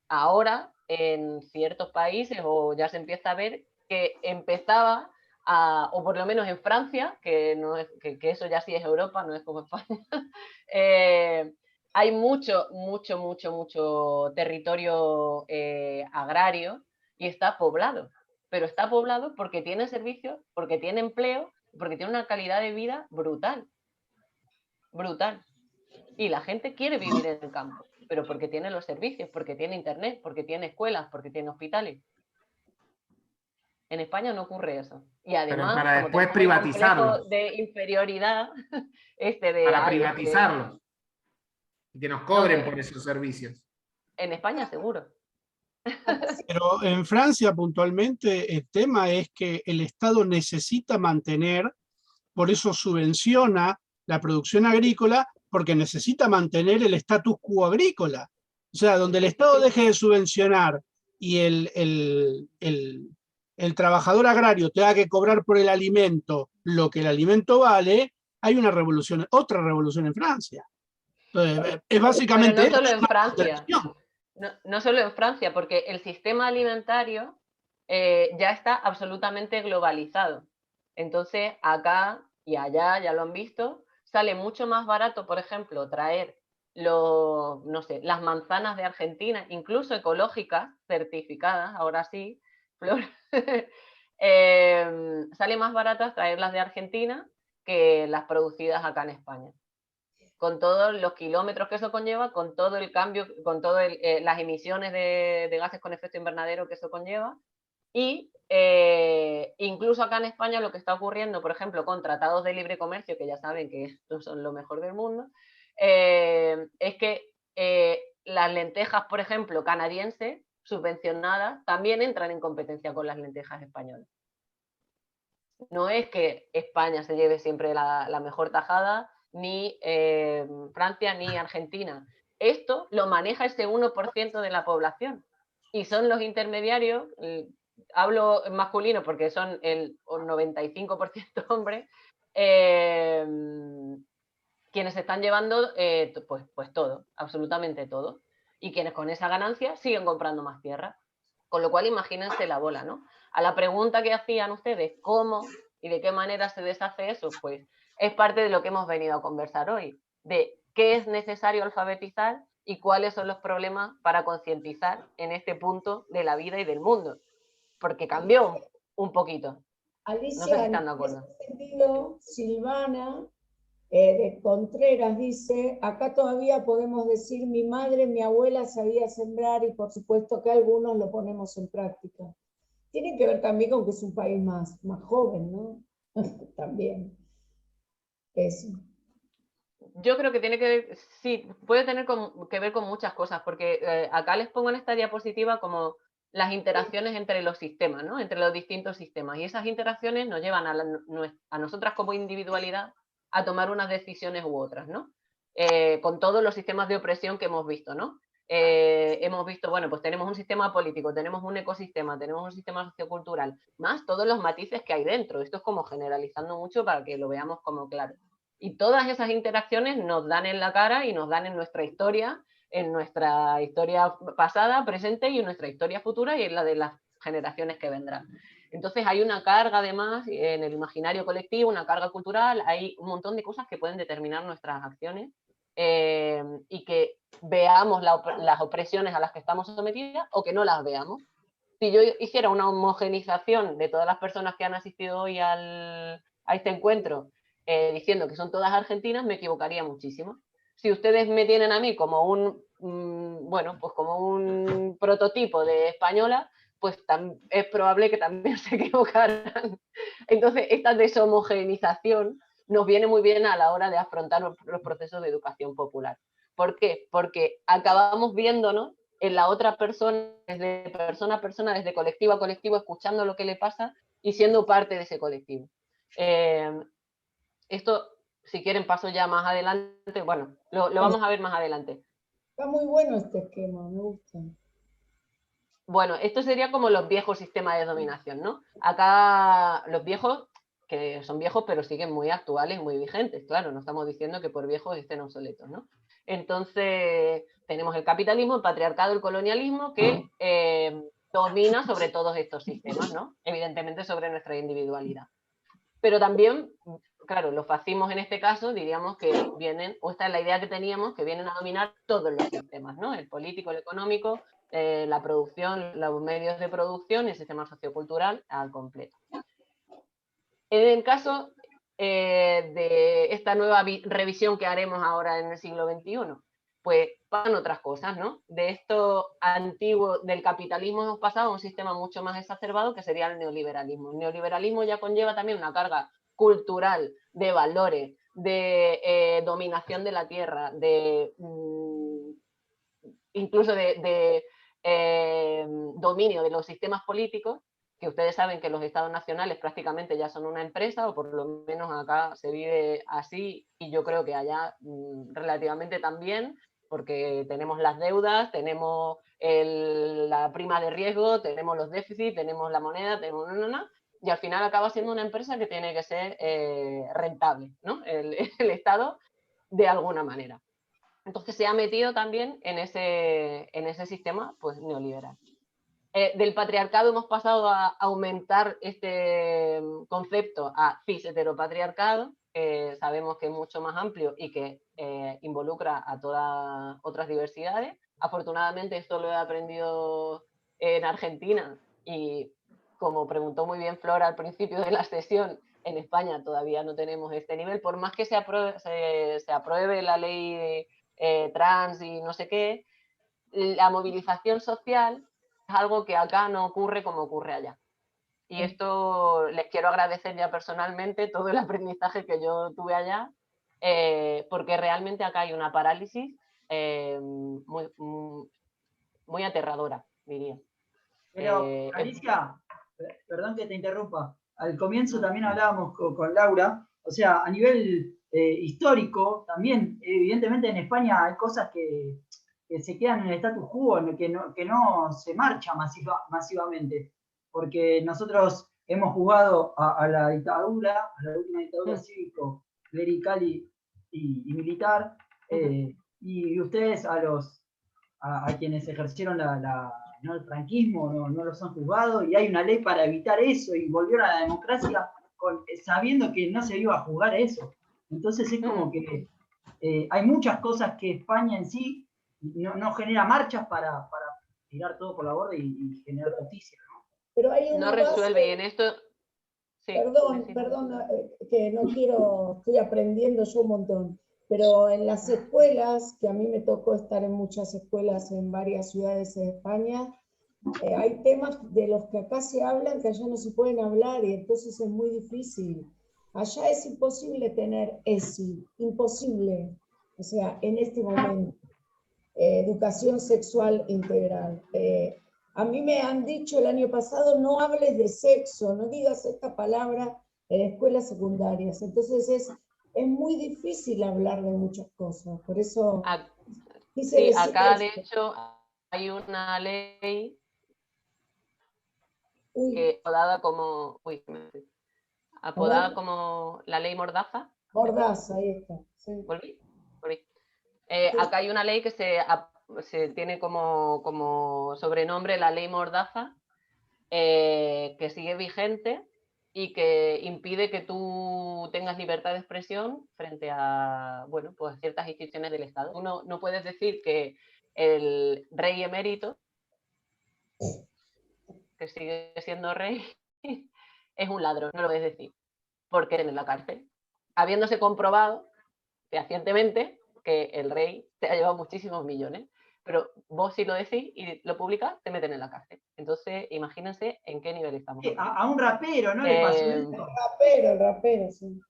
ahora en ciertos países o ya se empieza a ver que empezaba o por lo menos en Francia, que eso ya sí es Europa, no es como España, hay mucho territorio agrario y está poblado, pero está poblado porque tiene servicios, porque tiene empleo, porque tiene una calidad de vida brutal, brutal. Y la gente quiere vivir en el campo, pero porque tiene los servicios, porque tiene internet, porque tiene escuelas, porque tiene hospitales. En España no ocurre eso. Y además, pero para como después tenemos un privatizarlo. complejo de inferioridad, Para privatizarlo. Y que nos cobren por esos servicios. En España seguro. Pero en Francia puntualmente el tema es que el Estado necesita mantener, por eso subvenciona la producción agrícola, porque necesita mantener el status quo agrícola. O sea, donde el Estado deje de subvencionar y el trabajador agrario tenga que cobrar por el alimento lo que el alimento vale, hay una revolución, otra revolución en Francia. Entonces, es básicamente... Pero no solo en Francia. No solo en Francia, porque el sistema alimentario ya está absolutamente globalizado. Entonces, acá y allá, ya lo han visto, sale mucho más barato, por ejemplo, traer no sé, las manzanas de Argentina, incluso ecológicas, certificadas, ahora sí, Flor, sale más barato traerlas de Argentina que las producidas acá en España. Con todos los kilómetros que eso conlleva, con todo el cambio, con todas las emisiones de gases con efecto invernadero que eso conlleva. Y incluso acá en España lo que está ocurriendo, por ejemplo, con tratados de libre comercio, que ya saben que estos son lo mejor del mundo, es que las lentejas, por ejemplo, canadienses, subvencionadas, también entran en competencia con las lentejas españolas. No es que España se lleve siempre la mejor tajada, ni Francia ni Argentina. Esto lo maneja ese 1% de la población y son los intermediarios, hablo en masculino porque son el 95% hombres, quienes están llevando pues todo, absolutamente todo, y quienes con esa ganancia siguen comprando más tierra. Con lo cual imagínense la bola, ¿no? A la pregunta que hacían ustedes, ¿cómo y de qué manera se deshace eso? Pues es parte de lo que hemos venido a conversar hoy, de qué es necesario alfabetizar y cuáles son los problemas para concientizar en este punto de la vida y del mundo, porque cambió un poquito. Alicia, no sé si están de acuerdo. En ese sentido, Silvana de Contreras dice, acá todavía podemos decir mi madre, mi abuela sabía sembrar y por supuesto que algunos lo ponemos en práctica. Tiene que ver también con que es un país más joven, ¿no? También. Eso. Yo creo que tiene que ver, sí, puede tener que ver con muchas cosas, porque acá les pongo en esta diapositiva como las interacciones entre los sistemas, ¿no? Entre los distintos sistemas. Y esas interacciones nos llevan a nosotras como individualidad a tomar unas decisiones u otras, ¿no? Con todos los sistemas de opresión que hemos visto, ¿no? Hemos visto, bueno, pues tenemos un sistema político, tenemos un ecosistema, tenemos un sistema sociocultural, más todos los matices que hay dentro. Esto es como generalizando mucho para que lo veamos como claro. Y todas esas interacciones nos dan en la cara y nos dan en nuestra historia pasada, presente y en nuestra historia futura y en la de las generaciones que vendrán. Entonces hay una carga además en el imaginario colectivo, una carga cultural, hay un montón de cosas que pueden determinar nuestras acciones y que veamos las opresiones a las que estamos sometidas o que no las veamos. Si yo hiciera una homogenización de todas las personas que han asistido hoy a este encuentro diciendo que son todas argentinas, me equivocaría muchísimo. Si ustedes me tienen a mí como como un prototipo de española, pues es probable que también se equivocaran. Entonces, esta deshomogenización nos viene muy bien a la hora de afrontar los procesos de educación popular. ¿Por qué? Porque acabamos viéndonos en la otra persona, desde persona a persona, desde colectivo a colectivo, escuchando lo que le pasa y siendo parte de ese colectivo. Esto, si quieren, paso ya más adelante. Bueno, lo vamos a ver más adelante. Está muy bueno este esquema, me gusta. Bueno, esto sería como los viejos sistemas de dominación, ¿no? Acá los viejos, que son viejos pero siguen muy actuales, muy vigentes, claro, no estamos diciendo que por viejos estén obsoletos, ¿no? Entonces, tenemos el capitalismo, el patriarcado, el colonialismo, que domina sobre todos estos sistemas, ¿no? Evidentemente sobre nuestra individualidad. Pero también, claro, los fascismos en este caso diríamos que vienen, o esta es la idea que teníamos, que vienen a dominar todos los sistemas, ¿no? El político, el económico, la producción, los medios de producción y el sistema sociocultural al completo. En el caso de esta nueva revisión que haremos ahora en el siglo XXI, pues pasan otras cosas, ¿no? De esto antiguo, del capitalismo hemos pasado a un sistema mucho más exacerbado que sería el neoliberalismo. El neoliberalismo ya conlleva también una carga cultural, de valores, de dominación de la tierra, de incluso de dominio de los sistemas políticos, que ustedes saben que los estados nacionales prácticamente ya son una empresa, o por lo menos acá se vive así, y yo creo que allá relativamente también, porque tenemos las deudas, tenemos la prima de riesgo, tenemos los déficits, tenemos la moneda, tenemos y al final acaba siendo una empresa que tiene que ser rentable, ¿no? El Estado, de alguna manera. Entonces se ha metido también en ese sistema pues, neoliberal. Del patriarcado hemos pasado a aumentar este concepto a cis-heteropatriarcado, sabemos que es mucho más amplio y que involucra a todas otras diversidades. Afortunadamente esto lo he aprendido en Argentina y como preguntó muy bien Flora al principio de la sesión, en España todavía no tenemos este nivel, por más que se apruebe la ley trans y no sé qué, la movilización social es algo que acá no ocurre como ocurre allá. Y esto les quiero agradecer ya personalmente todo el aprendizaje que yo tuve allá, porque realmente acá hay una parálisis muy aterradora, diría. Pero, Alicia, perdón que te interrumpa, al comienzo también hablábamos con Laura, o sea, a nivel histórico, también, evidentemente en España hay cosas que se quedan en el status quo, que no se marcha masivamente, porque nosotros hemos jugado a la dictadura, a la última dictadura cívico, clerical y militar, y ustedes a quienes ejercieron el franquismo no los han juzgado, y hay una ley para evitar eso, y volvieron a la democracia sabiendo que no se iba a juzgar eso. Entonces es como que hay muchas cosas que España en sí no genera marchas para tirar todo por la borda y generar justicia, ¿no? Pero hay una no resuelve, base... y en esto... Sí, perdón, que no quiero, estoy aprendiendo yo un montón, pero en las escuelas, que a mí me tocó estar en muchas escuelas en varias ciudades de España, hay temas de los que acá se hablan que allá no se pueden hablar y entonces es muy difícil. Allá es imposible tener ESI, imposible, o sea, en este momento, educación sexual integral. A mí me han dicho el año pasado, no hables de sexo, no digas esta palabra en escuelas secundarias. Entonces es muy difícil hablar de muchas cosas. Por eso quise sí, decir acá esto. de hecho hay una ley apodada como la ley Mordaza. Mordaza, ahí está. Sí. ¿Volví? Acá hay una ley que se tiene como sobrenombre la ley Mordaza, que sigue vigente y que impide que tú tengas libertad de expresión frente a, bueno, pues ciertas instituciones del Estado. Uno no puedes decir que el rey emérito, que sigue siendo rey, es un ladrón, no lo puedes decir, porque en la cárcel, habiéndose comprobado fehacientemente que el rey te ha llevado muchísimos millones, pero vos si lo decís y lo publicas, te meten en la cárcel. Entonces, imagínense en qué nivel estamos. A un rapero, ¿no le pasó eso? El rapero, sí.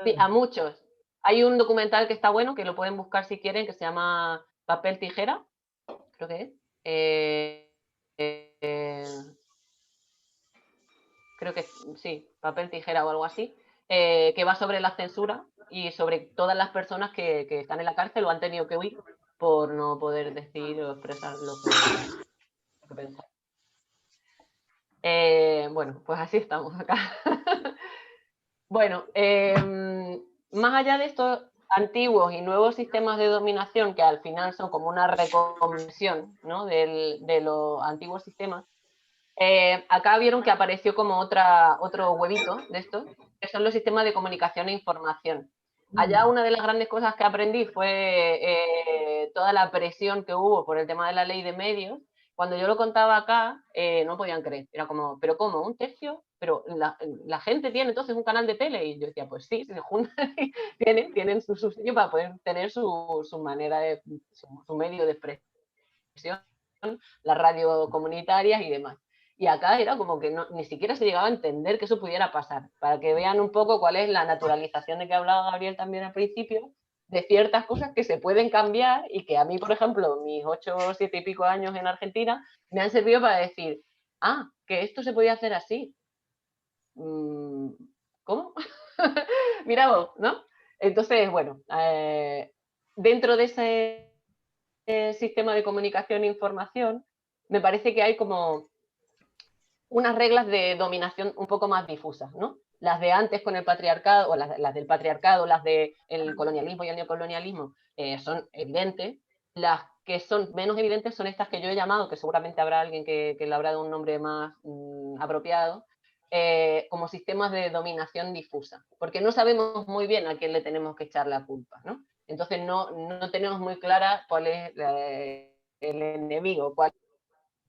Sí, a muchos. Hay un documental que está bueno, que lo pueden buscar si quieren, que se llama Papel Tijera, creo que es. Creo que sí, Papel Tijera o algo así, que va sobre la censura y sobre todas las personas que están en la cárcel o han tenido que huir por no poder decir o expresar lo que pensan. Bueno, pues así estamos acá. Bueno, más allá de estos antiguos y nuevos sistemas de dominación, que al final son como una reconversión, ¿no?, de los antiguos sistemas, acá vieron que apareció como otro huevito de estos, que son los sistemas de comunicación e información. Allá una de las grandes cosas que aprendí fue toda la presión que hubo por el tema de la ley de medios. Cuando yo lo contaba acá, no podían creer. Era como, ¿pero cómo? ¿Un tercio? Pero la gente tiene entonces un canal de tele. Y yo decía, pues sí, se juntan y tienen su subsidio para poder tener su manera de, su medio de expresión, las radios comunitarias y demás. Y acá era como que ni siquiera se llegaba a entender que eso pudiera pasar, para que vean un poco cuál es la naturalización de que hablaba Gabriel también al principio, de ciertas cosas que se pueden cambiar y que a mí, por ejemplo, mis 8 o 7 y pico años en Argentina, me han servido para decir, que esto se podía hacer así. ¿Cómo? Mira vos, ¿no? Entonces, bueno, dentro de ese sistema de comunicación e información, me parece que hay como unas reglas de dominación un poco más difusas, ¿no? Las de antes con el patriarcado, o las del patriarcado, las del colonialismo y el neocolonialismo, son evidentes. Las que son menos evidentes son estas que yo he llamado, que seguramente habrá alguien que le habrá dado un nombre más apropiado, como sistemas de dominación difusa, porque no sabemos muy bien a quién le tenemos que echar la culpa, ¿no? Entonces no tenemos muy clara cuál es el enemigo, cuál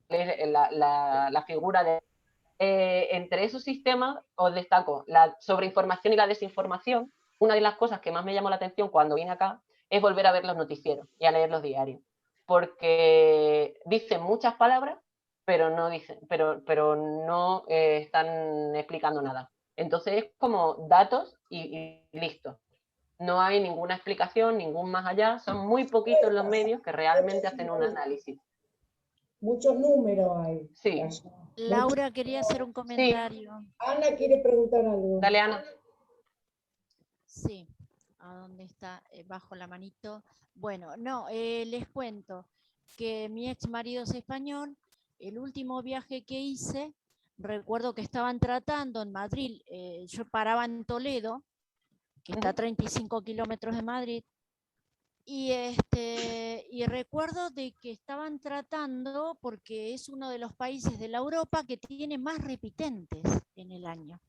es la figura de... entre esos sistemas os destaco la sobreinformación y la desinformación. Una de las cosas que más me llamó la atención cuando vine acá es volver a ver los noticieros y a leer los diarios, porque dicen muchas palabras, pero no dicen, pero no están explicando nada. Entonces es como datos y listo. No hay ninguna explicación, ningún más allá. Son muy poquitos los medios que realmente hacen un análisis. Muchos números hay. Sí. Laura quería hacer un comentario. Sí. Ana quiere preguntar algo. Dale, Ana. Sí, ¿a dónde está? Bajo la manito. Bueno, no, les cuento que mi ex marido es español. El último viaje que hice, recuerdo que estaban tratando en Madrid, yo paraba en Toledo, que está a 35 kilómetros de Madrid, y recuerdo de que estaban tratando, porque es uno de los países de la Europa que tiene más repitentes en el año.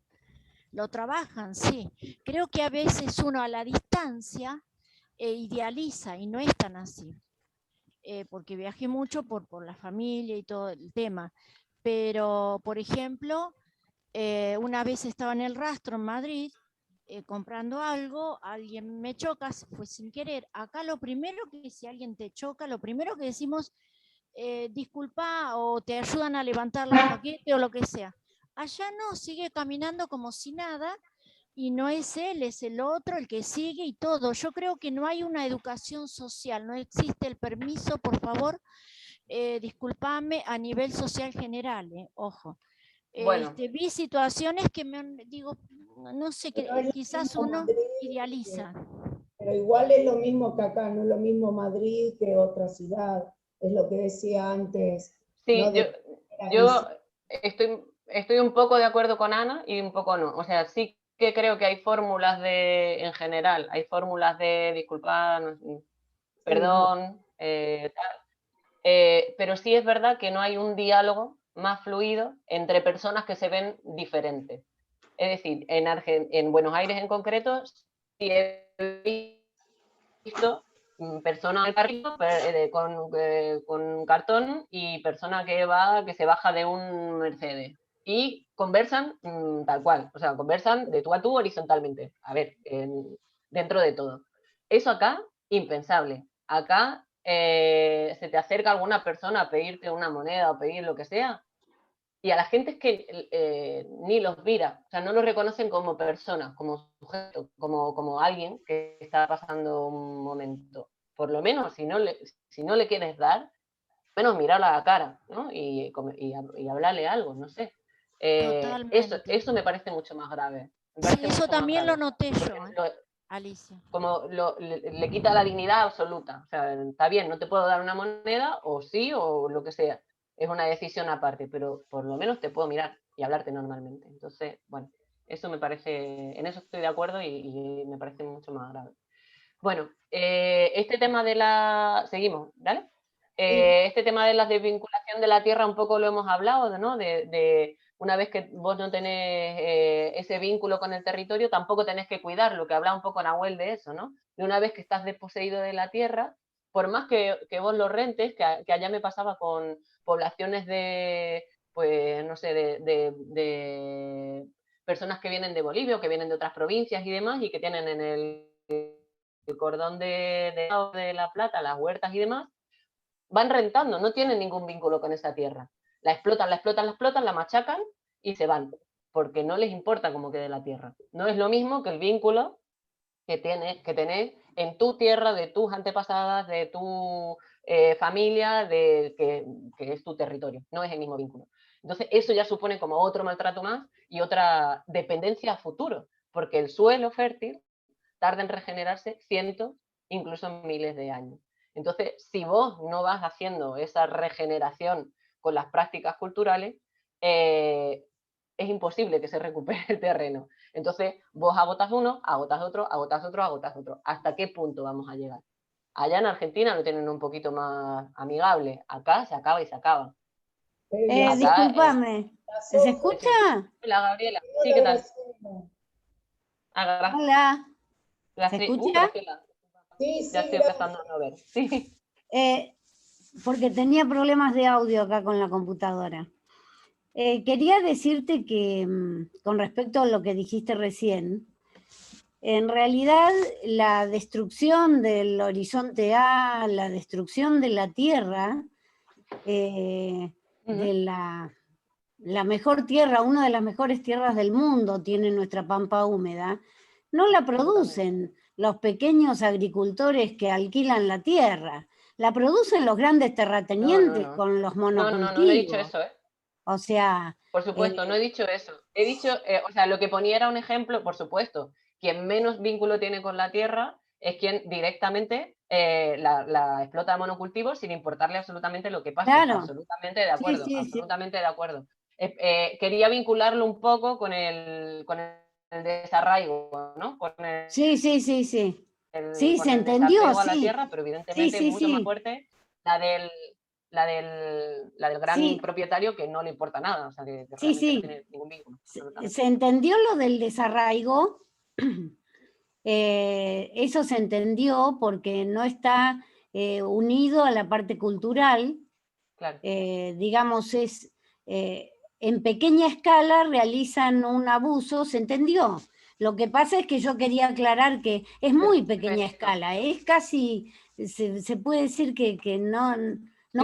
Lo trabajan, sí. Creo que a veces uno a la distancia idealiza y no es tan así. Porque viajé mucho por la familia y todo el tema. Pero, por ejemplo, una vez estaba en el Rastro en Madrid, comprando algo, alguien me choca, fue sin querer. Acá lo primero que, si alguien te choca, lo primero que decimos, disculpa, o te ayudan a levantar el paquete o lo que sea. Allá no, sigue caminando como si nada, y no es él, es el otro, el que sigue y todo. Yo creo que no hay una educación social, no existe el permiso, por favor, discúlpame, a nivel social general, ojo. Bueno. Vi situaciones que digo, no sé, que quizás uno Madrid, idealiza. Pero igual es lo mismo que acá, no es lo mismo Madrid que otra ciudad, es lo que decía antes. Sí, ¿no? yo estoy un poco de acuerdo con Ana y un poco no. O sea, sí que creo que hay fórmulas en general, hay fórmulas de disculpar, perdón, tal. Pero sí es verdad que no hay un diálogo más fluido entre personas que se ven diferentes. Es decir, en Buenos Aires en concreto, sí he visto persona al carrito con cartón y persona que se baja de un Mercedes y conversan tal cual, o sea, conversan de tú a tú horizontalmente, a ver, dentro de todo. Eso acá, impensable. Acá se te acerca alguna persona a pedirte una moneda o pedir lo que sea y a la gente es que ni los mira, o sea, no los reconocen como personas, como sujeto, como alguien que está pasando un momento. Por lo menos, si no le quieres dar, menos mirarla a la cara, ¿no? Y hablarle algo, no sé. Eso me parece mucho más grave. Sí, eso también lo noté yo, Alicia. Como le quita la dignidad absoluta. O sea, está bien, no te puedo dar una moneda, o sí, o lo que sea. Es una decisión aparte, pero por lo menos te puedo mirar y hablarte normalmente. Entonces, bueno, eso me parece, en eso estoy de acuerdo y me parece mucho más grave. Bueno, este tema de la... Seguimos, ¿vale? Este tema de la desvinculación de la tierra un poco lo hemos hablado, ¿no? De una vez que vos no tenés ese vínculo con el territorio, tampoco tenés que cuidarlo, que hablaba un poco Nahuel de eso, ¿no? De una vez que estás desposeído de la tierra, por más que vos lo rentes, que allá me pasaba con poblaciones de, pues, no sé, de personas que vienen de Bolivia o que vienen de otras provincias y demás, y que tienen en el cordón de La Plata, las huertas y demás, van rentando, no tienen ningún vínculo con esa tierra. La explotan, la machacan y se van, porque no les importa cómo quede la tierra. No es lo mismo que el vínculo que tenés en tu tierra, de tus antepasadas, de tu familia, que es tu territorio. No es el mismo vínculo. Entonces, eso ya supone como otro maltrato más y otra dependencia a futuro, porque el suelo fértil tarda en regenerarse cientos, incluso miles de años. Entonces, si vos no vas haciendo esa regeneración con las prácticas culturales, es imposible que se recupere el terreno. Entonces, vos agotas uno, agotas otro, agotas otro, agotas otro. ¿Hasta qué punto vamos a llegar? Allá en Argentina lo tienen un poquito más amigable. Acá se acaba y se acaba. Disculpame, ¿se escucha? Hola, Gabriela. Sí, ¿qué tal? Hola. ¿Se escucha? Sí, ya estoy empezando a no ver. Sí. Porque tenía problemas de audio acá con la computadora. Quería decirte que con respecto a lo que dijiste recién, en realidad la destrucción del horizonte A, la destrucción de la tierra, de la mejor tierra, una de las mejores tierras del mundo tiene nuestra pampa húmeda, no la producen los pequeños agricultores que alquilan la tierra, la producen los grandes terratenientes con los monocultivos. No he dicho eso, ¿eh? O sea... Por supuesto, no he dicho eso. He dicho, o sea, lo que ponía era un ejemplo, por supuesto, quien menos vínculo tiene con la tierra es quien directamente la explota a monocultivos sin importarle absolutamente lo que pase. Claro. Absolutamente de acuerdo, Sí. absolutamente de acuerdo. Quería vincularlo un poco con el desarraigo, ¿no? Sí. Sí, se entendió, a la tierra, pero evidentemente es mucho más fuerte la del gran propietario que no le importa nada, o sea, que realmente no tiene ningún vínculo. Se entendió lo del desarraigo, eso se entendió porque no está unido a la parte cultural, claro. Digamos, en pequeña escala realizan un abuso, se entendió. Lo que pasa es que yo quería aclarar que es muy pequeña escala, es casi, se puede decir que no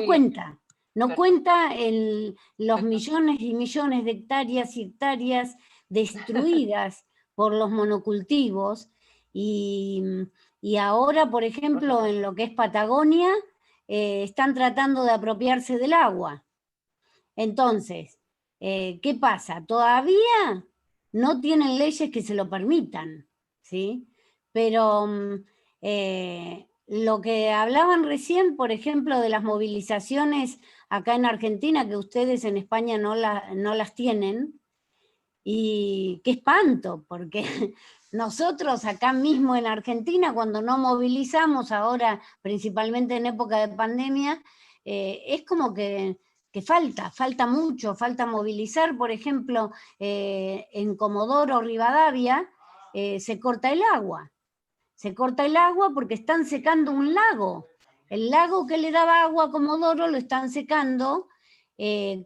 cuenta. No cuenta en los millones y millones de hectáreas y hectáreas destruidas por los monocultivos y ahora, por ejemplo, en lo que es Patagonia, están tratando de apropiarse del agua. Entonces, ¿qué pasa? Todavía no tienen leyes que se lo permitan, ¿sí? Pero lo que hablaban recién, por ejemplo, de las movilizaciones acá en Argentina, que ustedes en España no las tienen, y qué espanto, porque nosotros acá mismo en Argentina, cuando no movilizamos ahora, principalmente en época de pandemia, es como que falta mucho, falta movilizar. Por ejemplo, en Comodoro Rivadavia se corta el agua. Se corta el agua porque están secando un lago. El lago que le daba agua a Comodoro lo están secando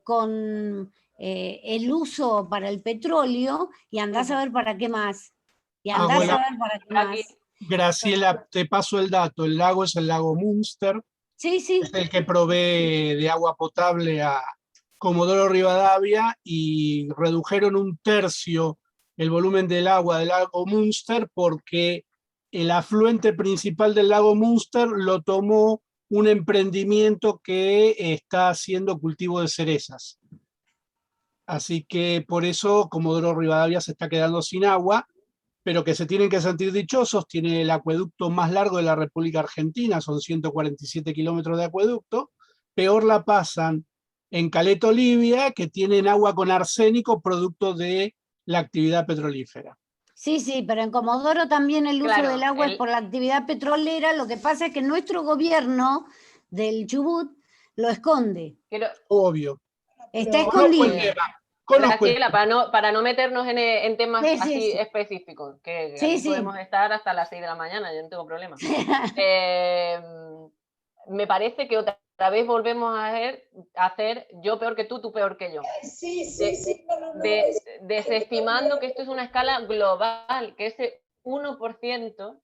con el uso para el petróleo y andás a ver para qué más. Y andás a ver para qué más. Graciela, te paso el dato. El lago es el lago Münster. Sí. Es el que provee de agua potable a Comodoro Rivadavia y redujeron 1/3 el volumen del agua del lago Münster porque el afluente principal del lago Münster lo tomó un emprendimiento que está haciendo cultivo de cerezas. Así que por eso Comodoro Rivadavia se está quedando sin agua, pero que se tienen que sentir dichosos. Tiene el acueducto más largo de la República Argentina, son 147 kilómetros de acueducto. Peor la pasan en Caleta Olivia, que tienen agua con arsénico producto de la actividad petrolífera. Sí, sí, pero en Comodoro también el uso Claro, del agua es por la actividad petrolera. Lo que pasa es que nuestro gobierno del Chubut lo esconde. Obvio. Está Conozco escondido. el tema. Conozco el Graciela, para no meternos en temas Sí, sí, así sí. específicos, que Sí, aquí sí. podemos estar hasta las 6 de la mañana, yo no tengo problema. Me parece que otra vez volvemos a hacer yo peor que tú peor que yo. Sí, sí, sí. Desestimando que esto es una escala global, que ese 1%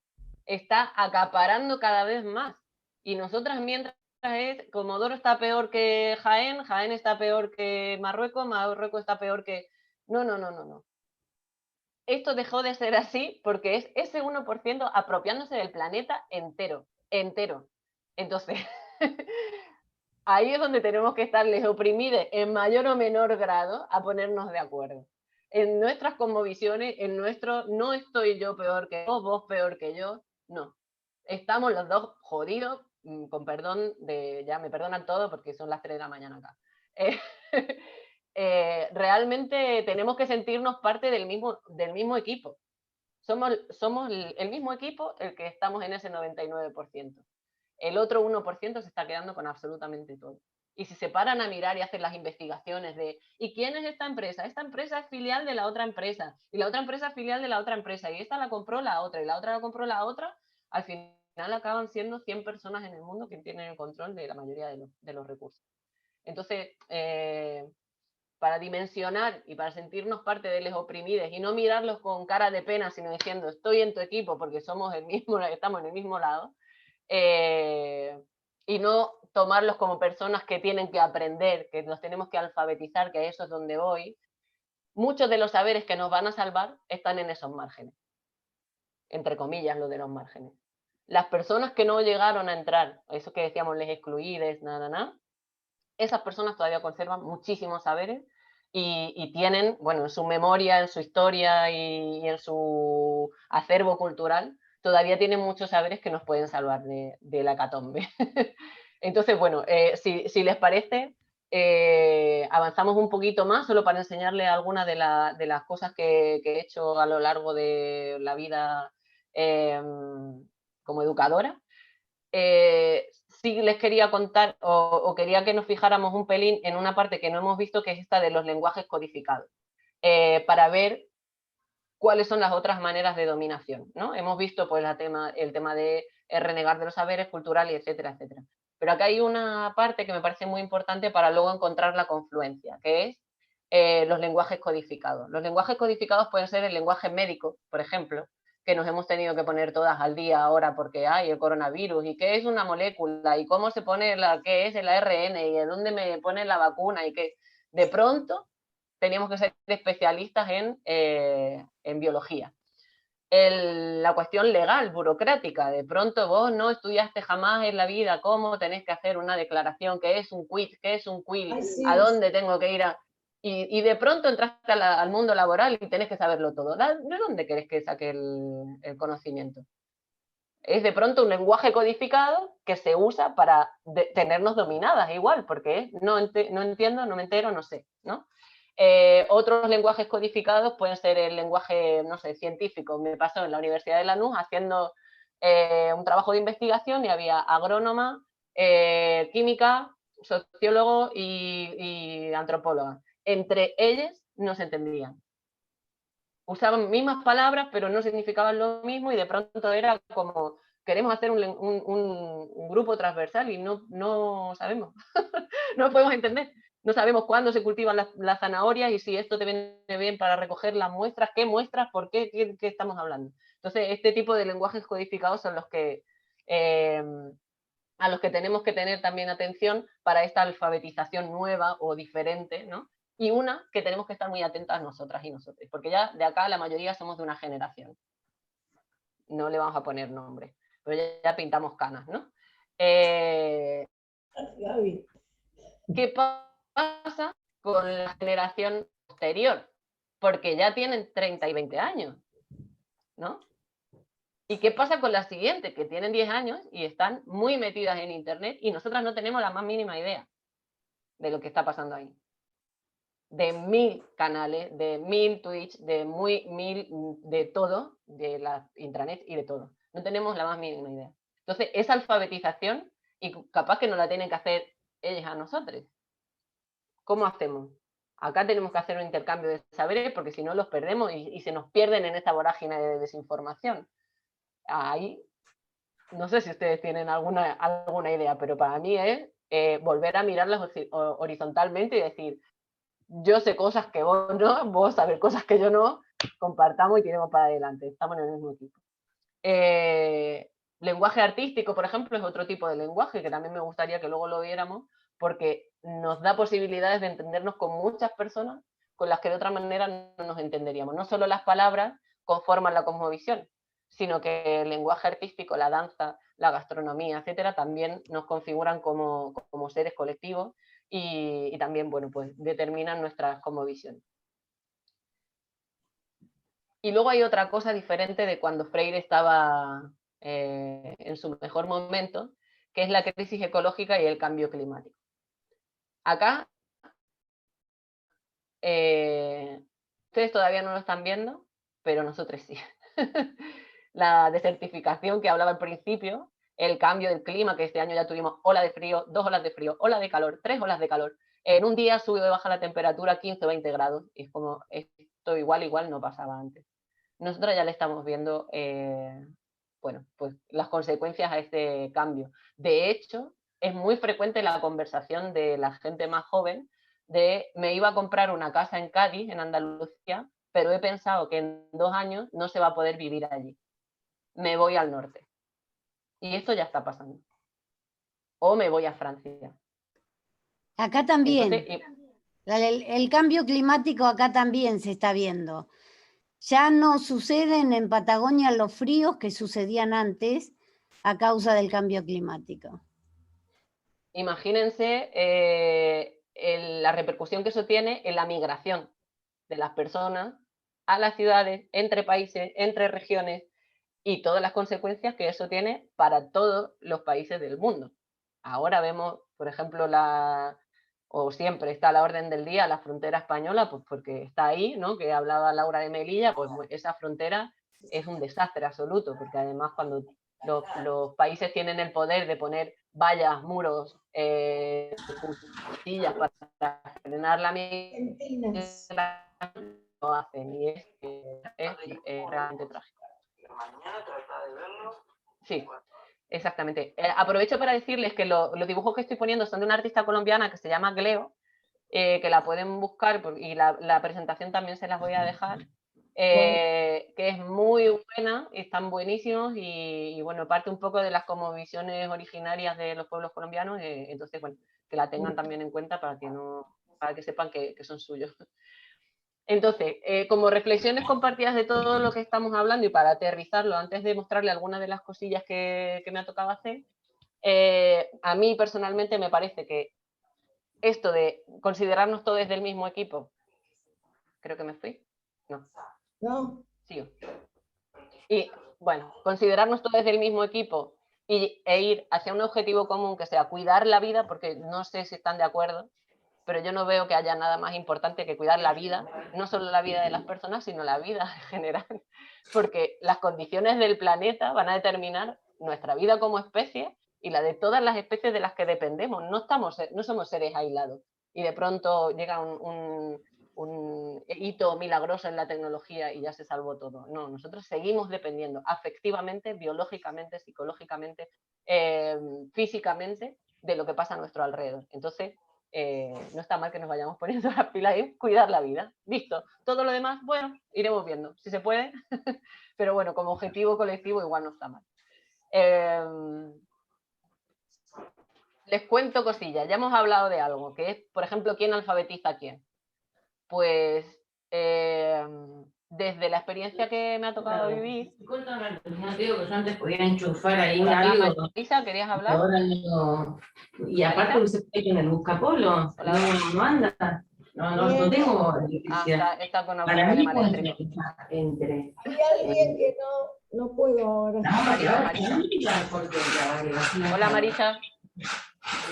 está acaparando cada vez más. Y nosotras mientras Comodoro está peor que Jaén, Jaén está peor que Marruecos, Marruecos está peor que... No. Esto dejó de ser así porque es ese 1% apropiándose del planeta entero. Entonces, ahí es donde tenemos que estar les oprimidos en mayor o menor grado a ponernos de acuerdo. En nuestras cosmovisiones, en nuestro no estoy yo peor que vos peor que yo, no. Estamos los dos jodidos, con perdón, ya me perdonan todos porque son las 3 de la mañana acá. Realmente tenemos que sentirnos parte del mismo equipo. Somos el mismo equipo el que estamos en ese 99%. El otro 1% se está quedando con absolutamente todo. Y si se paran a mirar y hacen las investigaciones de ¿y quién es esta empresa? Esta empresa es filial de la otra empresa, y la otra empresa es filial de la otra empresa, y esta la compró la otra, y la otra la compró la otra, al final acaban siendo 100 personas en el mundo que tienen el control de la mayoría de los recursos. Entonces, para dimensionar y para sentirnos parte de los oprimidos y no mirarlos con cara de pena, sino diciendo estoy en tu equipo porque somos estamos en el mismo lado, y no tomarlos como personas que tienen que aprender, que los tenemos que alfabetizar, que eso es donde voy. Muchos de los saberes que nos van a salvar están en esos márgenes, entre comillas, lo de los márgenes. Las personas que no llegaron a entrar, eso que decíamos, les excluides, esas personas todavía conservan muchísimos saberes y tienen, bueno, en su memoria, en su historia y en su acervo cultural, todavía tienen muchos saberes que nos pueden salvar de la hecatombe. Entonces, bueno, si les parece, avanzamos un poquito más, solo para enseñarles algunas de las cosas que he hecho a lo largo de la vida como educadora. Sí les quería contar o quería que nos fijáramos un pelín en una parte que no hemos visto, que es esta de los lenguajes codificados, para ver cuáles son las otras maneras de dominación, ¿no? Hemos visto pues el tema de renegar de los saberes culturales, etcétera, etcétera. Pero acá hay una parte que me parece muy importante para luego encontrar la confluencia, que es los lenguajes codificados. Los lenguajes codificados pueden ser el lenguaje médico, por ejemplo, que nos hemos tenido que poner todas al día ahora porque hay el coronavirus, y qué es una molécula, y cómo se pone qué es el ARN, y de dónde me ponen la vacuna, y que de pronto teníamos que ser especialistas en biología. La cuestión legal, burocrática, de pronto vos no estudiaste jamás en la vida cómo tenés que hacer una declaración, qué es un quit, qué es un quill, a dónde tengo que ir y de pronto entraste al mundo laboral y tenés que saberlo todo. ¿De dónde querés que saque el conocimiento? Es de pronto un lenguaje codificado que se usa para tenernos dominadas igual, porque no entiendo, no me entero, no sé, ¿no? Otros lenguajes codificados pueden ser el lenguaje, no sé, científico. Me pasó en la Universidad de Lanús haciendo un trabajo de investigación y había agrónoma, química, sociólogo y antropóloga. Entre ellos no se entendían. Usaban mismas palabras, pero no significaban lo mismo y de pronto era como, queremos hacer un grupo transversal y no sabemos, no lo podemos entender. No sabemos cuándo se cultivan las zanahorias y si esto te viene bien para recoger las muestras, qué muestras, por qué estamos hablando. Entonces, este tipo de lenguajes codificados son los que a los que tenemos que tener también atención para esta alfabetización nueva o diferente, ¿no? Y una que tenemos que estar muy atentas nosotras y nosotros, porque ya de acá la mayoría somos de una generación. No le vamos a poner nombre, pero ya pintamos canas, ¿no? ¿Qué pasa con la generación posterior? Porque ya tienen 30 y 20 años, ¿no? ¿Y qué pasa con las siguientes, que tienen 10 años y están muy metidas en Internet y nosotras no tenemos la más mínima idea de lo que está pasando ahí? De 1000 canales, de 1000 Twitch, de 1000 de todo, de las intranets y de todo. No tenemos la más mínima idea. Entonces, esa alfabetización, y capaz que nos la tienen que hacer ellas a nosotros. ¿Cómo hacemos? Acá tenemos que hacer un intercambio de saberes porque si no los perdemos y se nos pierden en esta vorágine de desinformación. Ahí, no sé si ustedes tienen alguna idea, pero para mí es volver a mirarlas horizontalmente y decir, yo sé cosas que vos no, vos sabés cosas que yo no, compartamos y tiremos para adelante, estamos en el mismo equipo. Lenguaje artístico, por ejemplo, es otro tipo de lenguaje que también me gustaría que luego lo viéramos, porque nos da posibilidades de entendernos con muchas personas con las que de otra manera no nos entenderíamos. No solo las palabras conforman la cosmovisión, sino que el lenguaje artístico, la danza, la gastronomía, etcétera, también nos configuran como seres colectivos y también, bueno, pues determinan nuestras cosmovisiones. Y luego hay otra cosa diferente de cuando Freire estaba en su mejor momento, que es la crisis ecológica y el cambio climático. Acá, ustedes todavía no lo están viendo, pero nosotros sí. La desertificación que hablaba al principio, el cambio del clima, que este año ya tuvimos ola de frío, 2 olas de frío, ola de calor, 3 olas de calor. En un día sube o baja la temperatura 15 o 20 grados, y es como, esto igual no pasaba antes. Nosotros ya le estamos viendo, bueno, pues las consecuencias a este cambio. De hecho, es muy frecuente la conversación de la gente más joven de me iba a comprar una casa en Cádiz, en Andalucía, pero he pensado que en 2 años no se va a poder vivir allí. Me voy al norte. Y esto ya está pasando. O me voy a Francia. Acá también. Entonces, El cambio climático acá también se está viendo. Ya no suceden en Patagonia los fríos que sucedían antes a causa del cambio climático. Imagínense la repercusión que eso tiene en la migración de las personas a las ciudades, entre países, entre regiones y todas las consecuencias que eso tiene para todos los países del mundo. Ahora vemos, por ejemplo, o siempre está a la orden del día la frontera española, pues porque está ahí, ¿no? Que hablaba Laura de Melilla, pues esa frontera es un desastre absoluto, porque además cuando los países tienen el poder de poner vallas, muros, sillas para frenar la migración, lo hacen y es realmente trágico. Sí, exactamente. Aprovecho para decirles que los dibujos que estoy poniendo son de una artista colombiana que se llama Gleo, que la pueden buscar y la presentación también se las voy a dejar, que es muy buena, están buenísimos y bueno, parte un poco de las cosmovisiones originarias de los pueblos colombianos, entonces bueno, que la tengan también en cuenta para que sepan que son suyos. Entonces, como reflexiones compartidas de todo lo que estamos hablando y para aterrizarlo, antes de mostrarle algunas de las cosillas que me ha tocado hacer, a mí personalmente me parece que esto de considerarnos todos del mismo equipo, creo que me fui, no, sigo. Y bueno, considerarnos todos del mismo equipo e ir hacia un objetivo común que sea cuidar la vida, porque no sé si están de acuerdo, pero yo no veo que haya nada más importante que cuidar la vida, no solo la vida de las personas, sino la vida en general, porque las condiciones del planeta van a determinar nuestra vida como especie y la de todas las especies de las que dependemos. No somos seres aislados y de pronto llega un hito milagroso en la tecnología y ya se salvó todo. No, nosotros seguimos dependiendo afectivamente, biológicamente, psicológicamente, físicamente de lo que pasa a nuestro alrededor. Entonces, no está mal que nos vayamos poniendo las pilas y cuidar la vida. Listo. Todo lo demás, bueno, iremos viendo si se puede, pero bueno, como objetivo colectivo igual no está mal. Les cuento cosillas. Ya hemos hablado de algo, que es, por ejemplo, quién alfabetiza a quién. Pues desde la experiencia que me ha tocado vivir. No digo que yo antes podía enchufar ahí Hola, algo. Marisa, ¿querías hablar? Ahora no. Y aparte usted en el buscapolo, no anda. No tengo electricidad. Está con algún Para mí problema puede eléctrico. entre. Hay alguien que no puedo ahora. Hola, Marisa.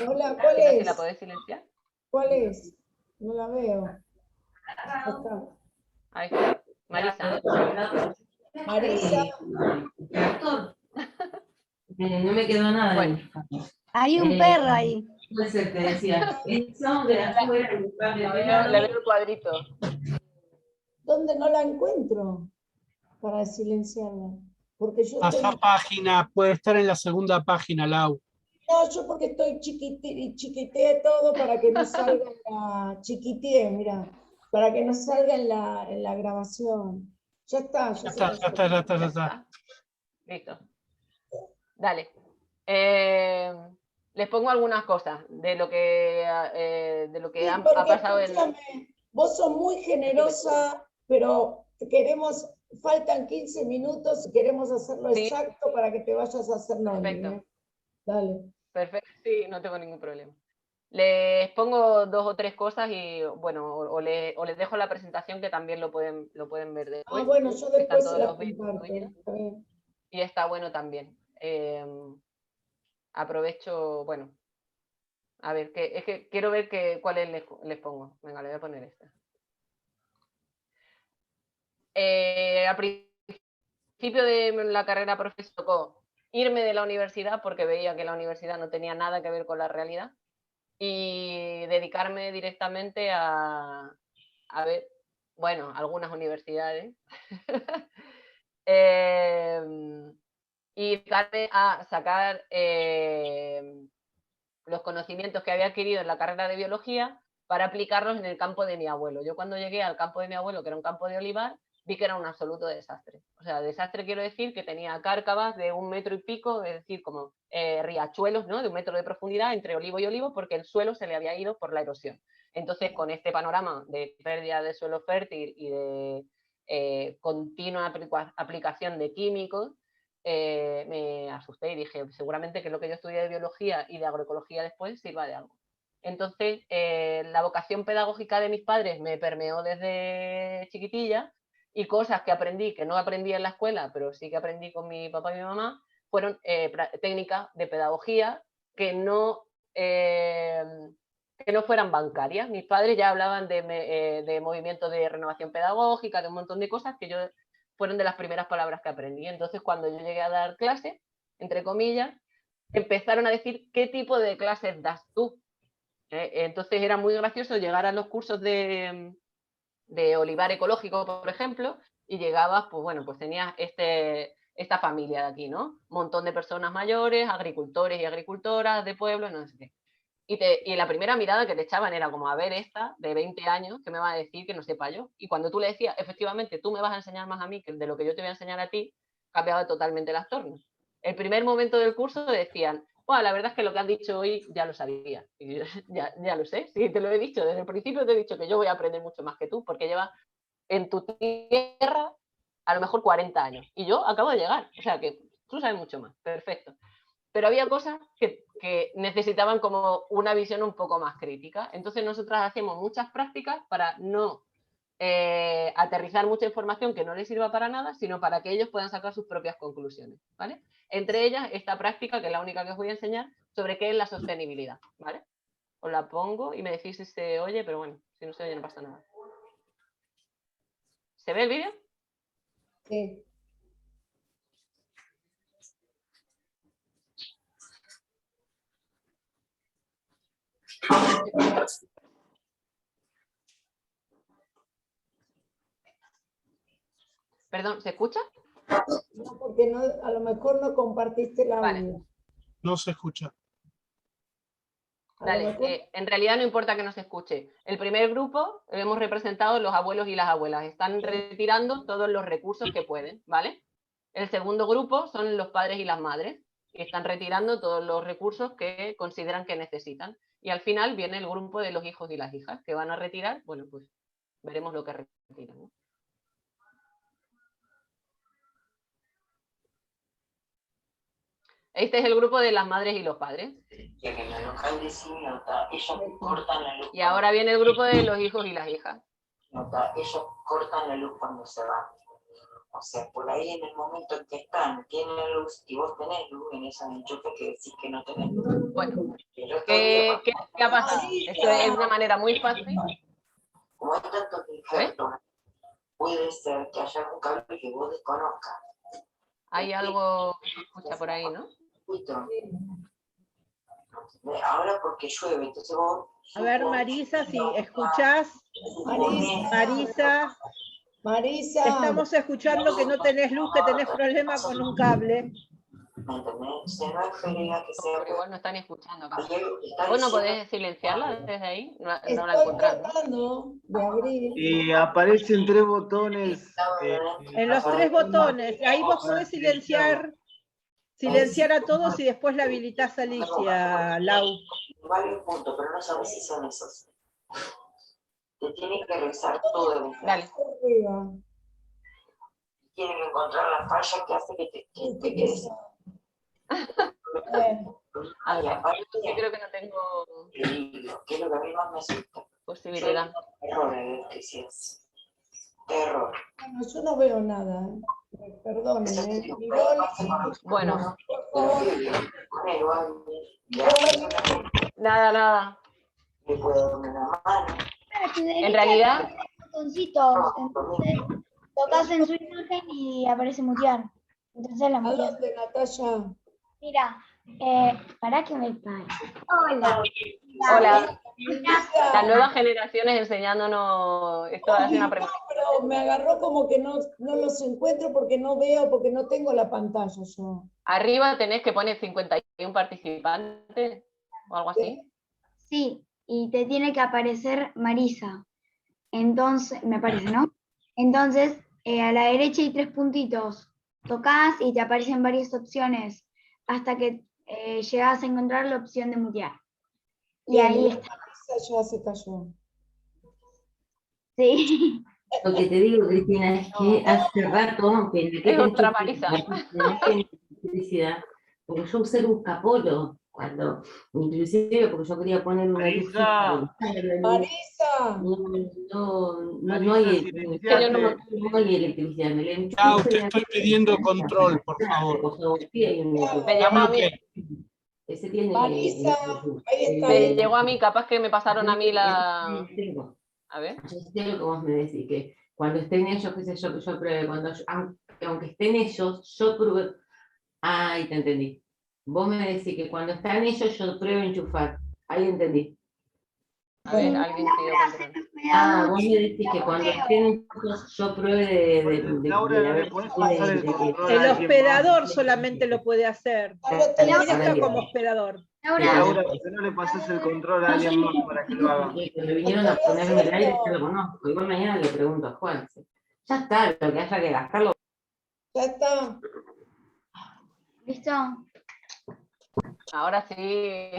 Hola, ¿cuál Si es? la podés silenciar. ¿Cuál es? No la veo. Ahí está. Ahí está. Marisa. Marisa. No me quedó nada. Bueno. Hay un perro ahí. Puede ser, te decía. Son de afuera. Le veo el cuadrito. ¿Dónde no la encuentro? Para silenciarla. Porque yo Pasá estoy... página, puede estar en la segunda página, Lau. No, yo porque estoy chiquiteé todo para que no salga en la... Chiquiteé, mira. Para que no salga en la grabación. Ya está. Ya está. Listo. Dale. Les pongo algunas cosas de lo que Sí, ha porque, pasado en... escúchame, vos sos muy generosa, pero queremos, faltan 15 minutos y queremos hacerlo exacto para que te vayas a hacer Noni. Perfecto. Dale. Perfecto, sí, no tengo ningún problema. Les pongo 2 o 3 cosas y, bueno, o les dejo la presentación que también lo pueden ver después. Bueno, yo Están después todos se la los vídeos comparto. subidos. Está bien. Y está bueno también. Aprovecho, bueno, a ver, es que quiero ver cuáles les pongo. Venga, le voy a poner esta. Al principio de la carrera profesional tocó irme de la universidad porque veía que la universidad no tenía nada que ver con la realidad y dedicarme directamente a ver, bueno, algunas universidades y dedicarme a sacar los conocimientos que había adquirido en la carrera de biología para aplicarlos en el campo de mi abuelo. Yo cuando llegué al campo de mi abuelo, que era un campo de olivar, vi que era un absoluto desastre. O sea, desastre quiero decir que tenía cárcavas de 1 metro y pico, es decir, como riachuelos, ¿no? De 1 metro de profundidad entre olivo y olivo, porque el suelo se le había ido por la erosión. Entonces, con este panorama de pérdida de suelo fértil y de continua aplicación de químicos, me asusté y dije, seguramente que lo que yo estudié de biología y de agroecología después sirva de algo. Entonces, la vocación pedagógica de mis padres me permeó desde chiquitilla y cosas que aprendí, que no aprendí en la escuela, pero sí que aprendí con mi papá y mi mamá, fueron técnicas de pedagogía que no fueran bancarias. Mis padres ya hablaban de movimientos de renovación pedagógica, de un montón de cosas que yo fueron de las primeras palabras que aprendí. Entonces, cuando yo llegué a dar clase, entre comillas, empezaron a decir qué tipo de clases das tú. Entonces era muy gracioso llegar a los cursos de olivar ecológico, por ejemplo, y llegabas, pues bueno, pues tenías esta familia de aquí, ¿no? Un montón de personas mayores, agricultores y agricultoras de pueblo, no sé qué. Y la primera mirada que te echaban era como, a ver, esta de 20 años, ¿qué me va a decir que no sepa yo? Y cuando tú le decías, efectivamente, tú me vas a enseñar más a mí que de lo que yo te voy a enseñar a ti, cambiaba totalmente las tornas. El primer momento del curso decían, bueno, la verdad es que lo que has dicho hoy ya lo sabía. Y yo, ya lo sé, sí, te lo he dicho. Desde el principio te he dicho que yo voy a aprender mucho más que tú, porque llevas en tu tierra a lo mejor 40 años. Y yo acabo de llegar. O sea que tú sabes mucho más. Perfecto. Pero había cosas que necesitaban como una visión un poco más crítica. Entonces nosotras hacemos muchas prácticas para no aterrizar mucha información que no les sirva para nada, sino para que ellos puedan sacar sus propias conclusiones, ¿vale? Entre ellas, esta práctica, que es la única que os voy a enseñar, sobre qué es la sostenibilidad, ¿vale? Os la pongo y me decís si se oye, pero bueno, si no se oye no pasa nada. ¿Se ve el vídeo? Sí. Perdón, ¿se escucha? No, porque no, a lo mejor no compartiste el audio. Vale. No se escucha. Dale, en realidad no importa que no se escuche. El primer grupo hemos representado los abuelos y las abuelas. Están retirando todos los recursos que pueden, ¿vale? El segundo grupo son los padres y las madres. y están retirando todos los recursos que consideran que necesitan. Y al final viene el grupo de los hijos y las hijas que van a retirar, bueno, pues veremos lo que retiran, ¿no? Este es el grupo de las madres y los padres. Y ahora viene el grupo de los hijos y las hijas. Ellos cortan la luz cuando se van. O sea, por ahí en el momento en que están, tienen luz y vos tenés luz en ese enchufe que decís que no tenés luz. Bueno, ¿qué ha pasado? Esto es una manera muy fácil. Como hay tantos injertos, puede ser que haya un cable que vos desconozcas. Hay algo que se escucha por ahí, ¿no? Ahora porque llueve, entonces vos... A ver, Marisa, si escuchás. Marisa, estamos escuchando que no tenés luz, que tenés problemas con un cable. Pero igual no están escuchando acá. ¿Vos no podés silenciarla desde ahí? No la encontrás, ¿no? Y aparecen 3 botones. En los 3 botones, ahí vos podés silenciar a todos y después la habilitás a Alicia, Lau. Varios puntos, pero no sabes si son esos. Te tienen que revisar todo. Dale. Tienen que encontrar la falla que hace que te quedes. A ver, yo creo que no tengo que es lo que a mí más me asusta. Posibilidad. Terror en electricidades. Terror. Bueno, yo no veo nada. Perdón. Bueno. Nada. En realidad. Botoncitos. Entonces, tocas en su imagen y aparece mutear. Entonces la muteas. ¿A dónde, Natalia? Mira, para que me pare. Hola. Hola. Las nuevas generaciones enseñándonos esto de hacer una pregunta. Pero me agarró como que no los encuentro porque no veo, porque no tengo la pantalla yo. Arriba tenés que poner 51 participantes o algo así. Sí, y te tiene que aparecer Marisa. Entonces, me parece, ¿no? Entonces, a la derecha hay 3 puntitos. Tocas y te aparecen varias opciones hasta que llegas a encontrar la opción de mutear. Y ahí está. Ya se cayó. Sí. Lo que te digo, Cristina, es que hace rato que me es otra Marisa. Electricidad, porque yo usé el buscapolo cuando, inclusive porque yo quería poner una Marisa. No hay electricidad. Chao, te estoy pidiendo control, por favor. Me llamó a mí. Ese tiene. Marisa, ahí está. Me llegó a mí, capaz que me pasaron a mí la. A ver. Yo sé lo que vos me decís, que cuando estén ellos, qué sé yo, que yo pruebe, aunque estén ellos, yo pruebe. Ahí te entendí. Vos me decís que cuando están ellos, yo pruebo enchufar. Ahí entendí. A ver, alguien pidió control. Vos me decís que cuando estén ellos, yo pruebe El hospedador solamente lo puede hacer. Él está como hospedador. Laura, ¿por qué no le pasas el control a alguien más para que lo haga? Me vinieron a ponerme el aire, yo lo conozco. Igual mañana le pregunto a Juan. Ya está, lo que haya que gastarlo. Ya está. ¿Listo? Ahora sí.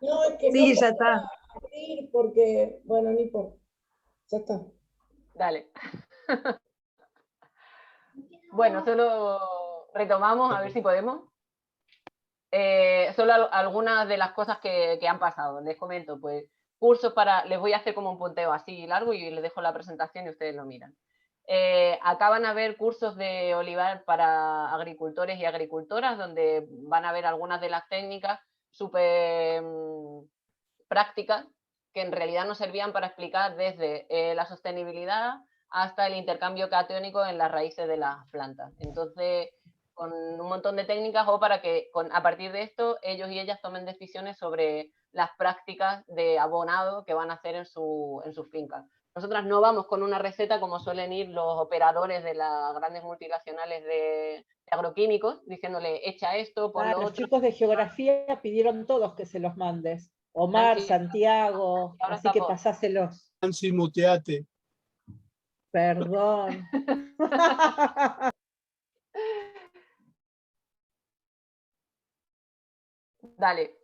No, es que sí, no ya está. Abrir porque, bueno, ni por. Ya está. Dale. Bueno, solo retomamos, a ver si podemos. Solo algunas de las cosas que han pasado. Les comento, pues, cursos les voy a hacer como un punteo así largo y les dejo la presentación y ustedes lo miran. Acá van a ver cursos de olivar para agricultores y agricultoras, donde van a ver algunas de las técnicas súper prácticas que en realidad nos servían para explicar desde la sostenibilidad hasta el intercambio catiónico en las raíces de las plantas. Entonces, con un montón de técnicas o para que a partir de esto ellos y ellas tomen decisiones sobre las prácticas de abonado que van a hacer en sus fincas. Nosotras no vamos con una receta como suelen ir los operadores de las grandes multinacionales de agroquímicos, diciéndole, echa esto, por lo Los otro. chicos de geografía pidieron todos que se los mandes. Omar, Santiago, así que pasáselos. Nancy, muteate. Perdón. Dale.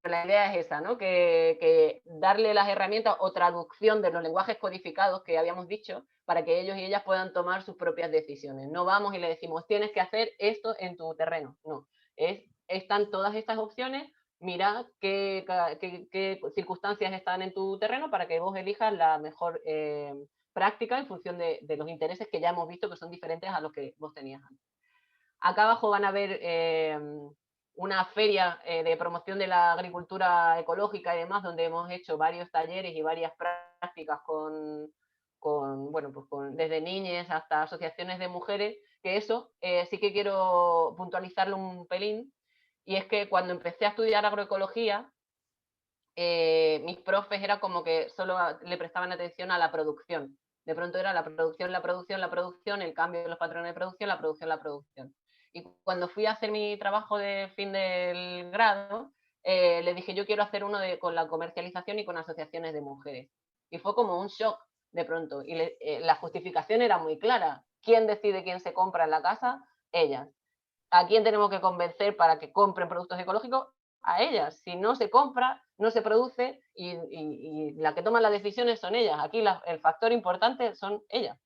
La idea es esa, ¿no? Que darle las herramientas o traducción de los lenguajes codificados que habíamos dicho para que ellos y ellas puedan tomar sus propias decisiones. No vamos y le decimos, tienes que hacer esto en tu terreno. No, están todas estas opciones, mira qué circunstancias están en tu terreno para que vos elijas la mejor práctica en función de los intereses que ya hemos visto que son diferentes a los que vos tenías antes. Acá abajo van a ver una feria de promoción de la agricultura ecológica y demás, donde hemos hecho varios talleres y varias prácticas bueno, pues desde niñas hasta asociaciones de mujeres, que eso sí que quiero puntualizarlo un pelín, y es que cuando empecé a estudiar agroecología, mis profes era como que solo le prestaban atención a la producción. De pronto era la producción, el cambio de los patrones de producción, la producción. Y cuando fui a hacer mi trabajo de fin del grado, le dije, yo quiero hacer uno con la comercialización y con asociaciones de mujeres. Y fue como un shock de pronto. Y la justificación era muy clara. ¿Quién decide quién se compra en la casa? Ellas. ¿A quién tenemos que convencer para que compren productos ecológicos? A ellas. Si no se compra, no se produce y la que toma las decisiones son ellas. Aquí el factor importante son ellas.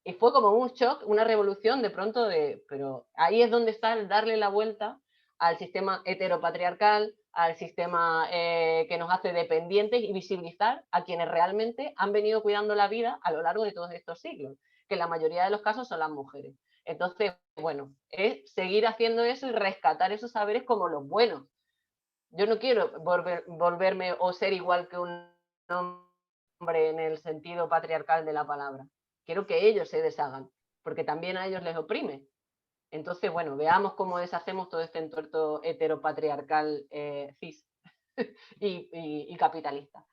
Y fue como un shock, una revolución de pronto pero ahí es donde está el darle la vuelta al sistema heteropatriarcal, al sistema que nos hace dependientes y visibilizar a quienes realmente han venido cuidando la vida a lo largo de todos estos siglos, que en la mayoría de los casos son las mujeres. Entonces, bueno, es seguir haciendo eso y rescatar esos saberes como los buenos. Yo no quiero volverme o ser igual que un hombre en el sentido patriarcal de la palabra. Quiero que ellos se deshagan, porque también a ellos les oprime. Entonces, bueno, veamos cómo deshacemos todo este entuerto heteropatriarcal cis y capitalista.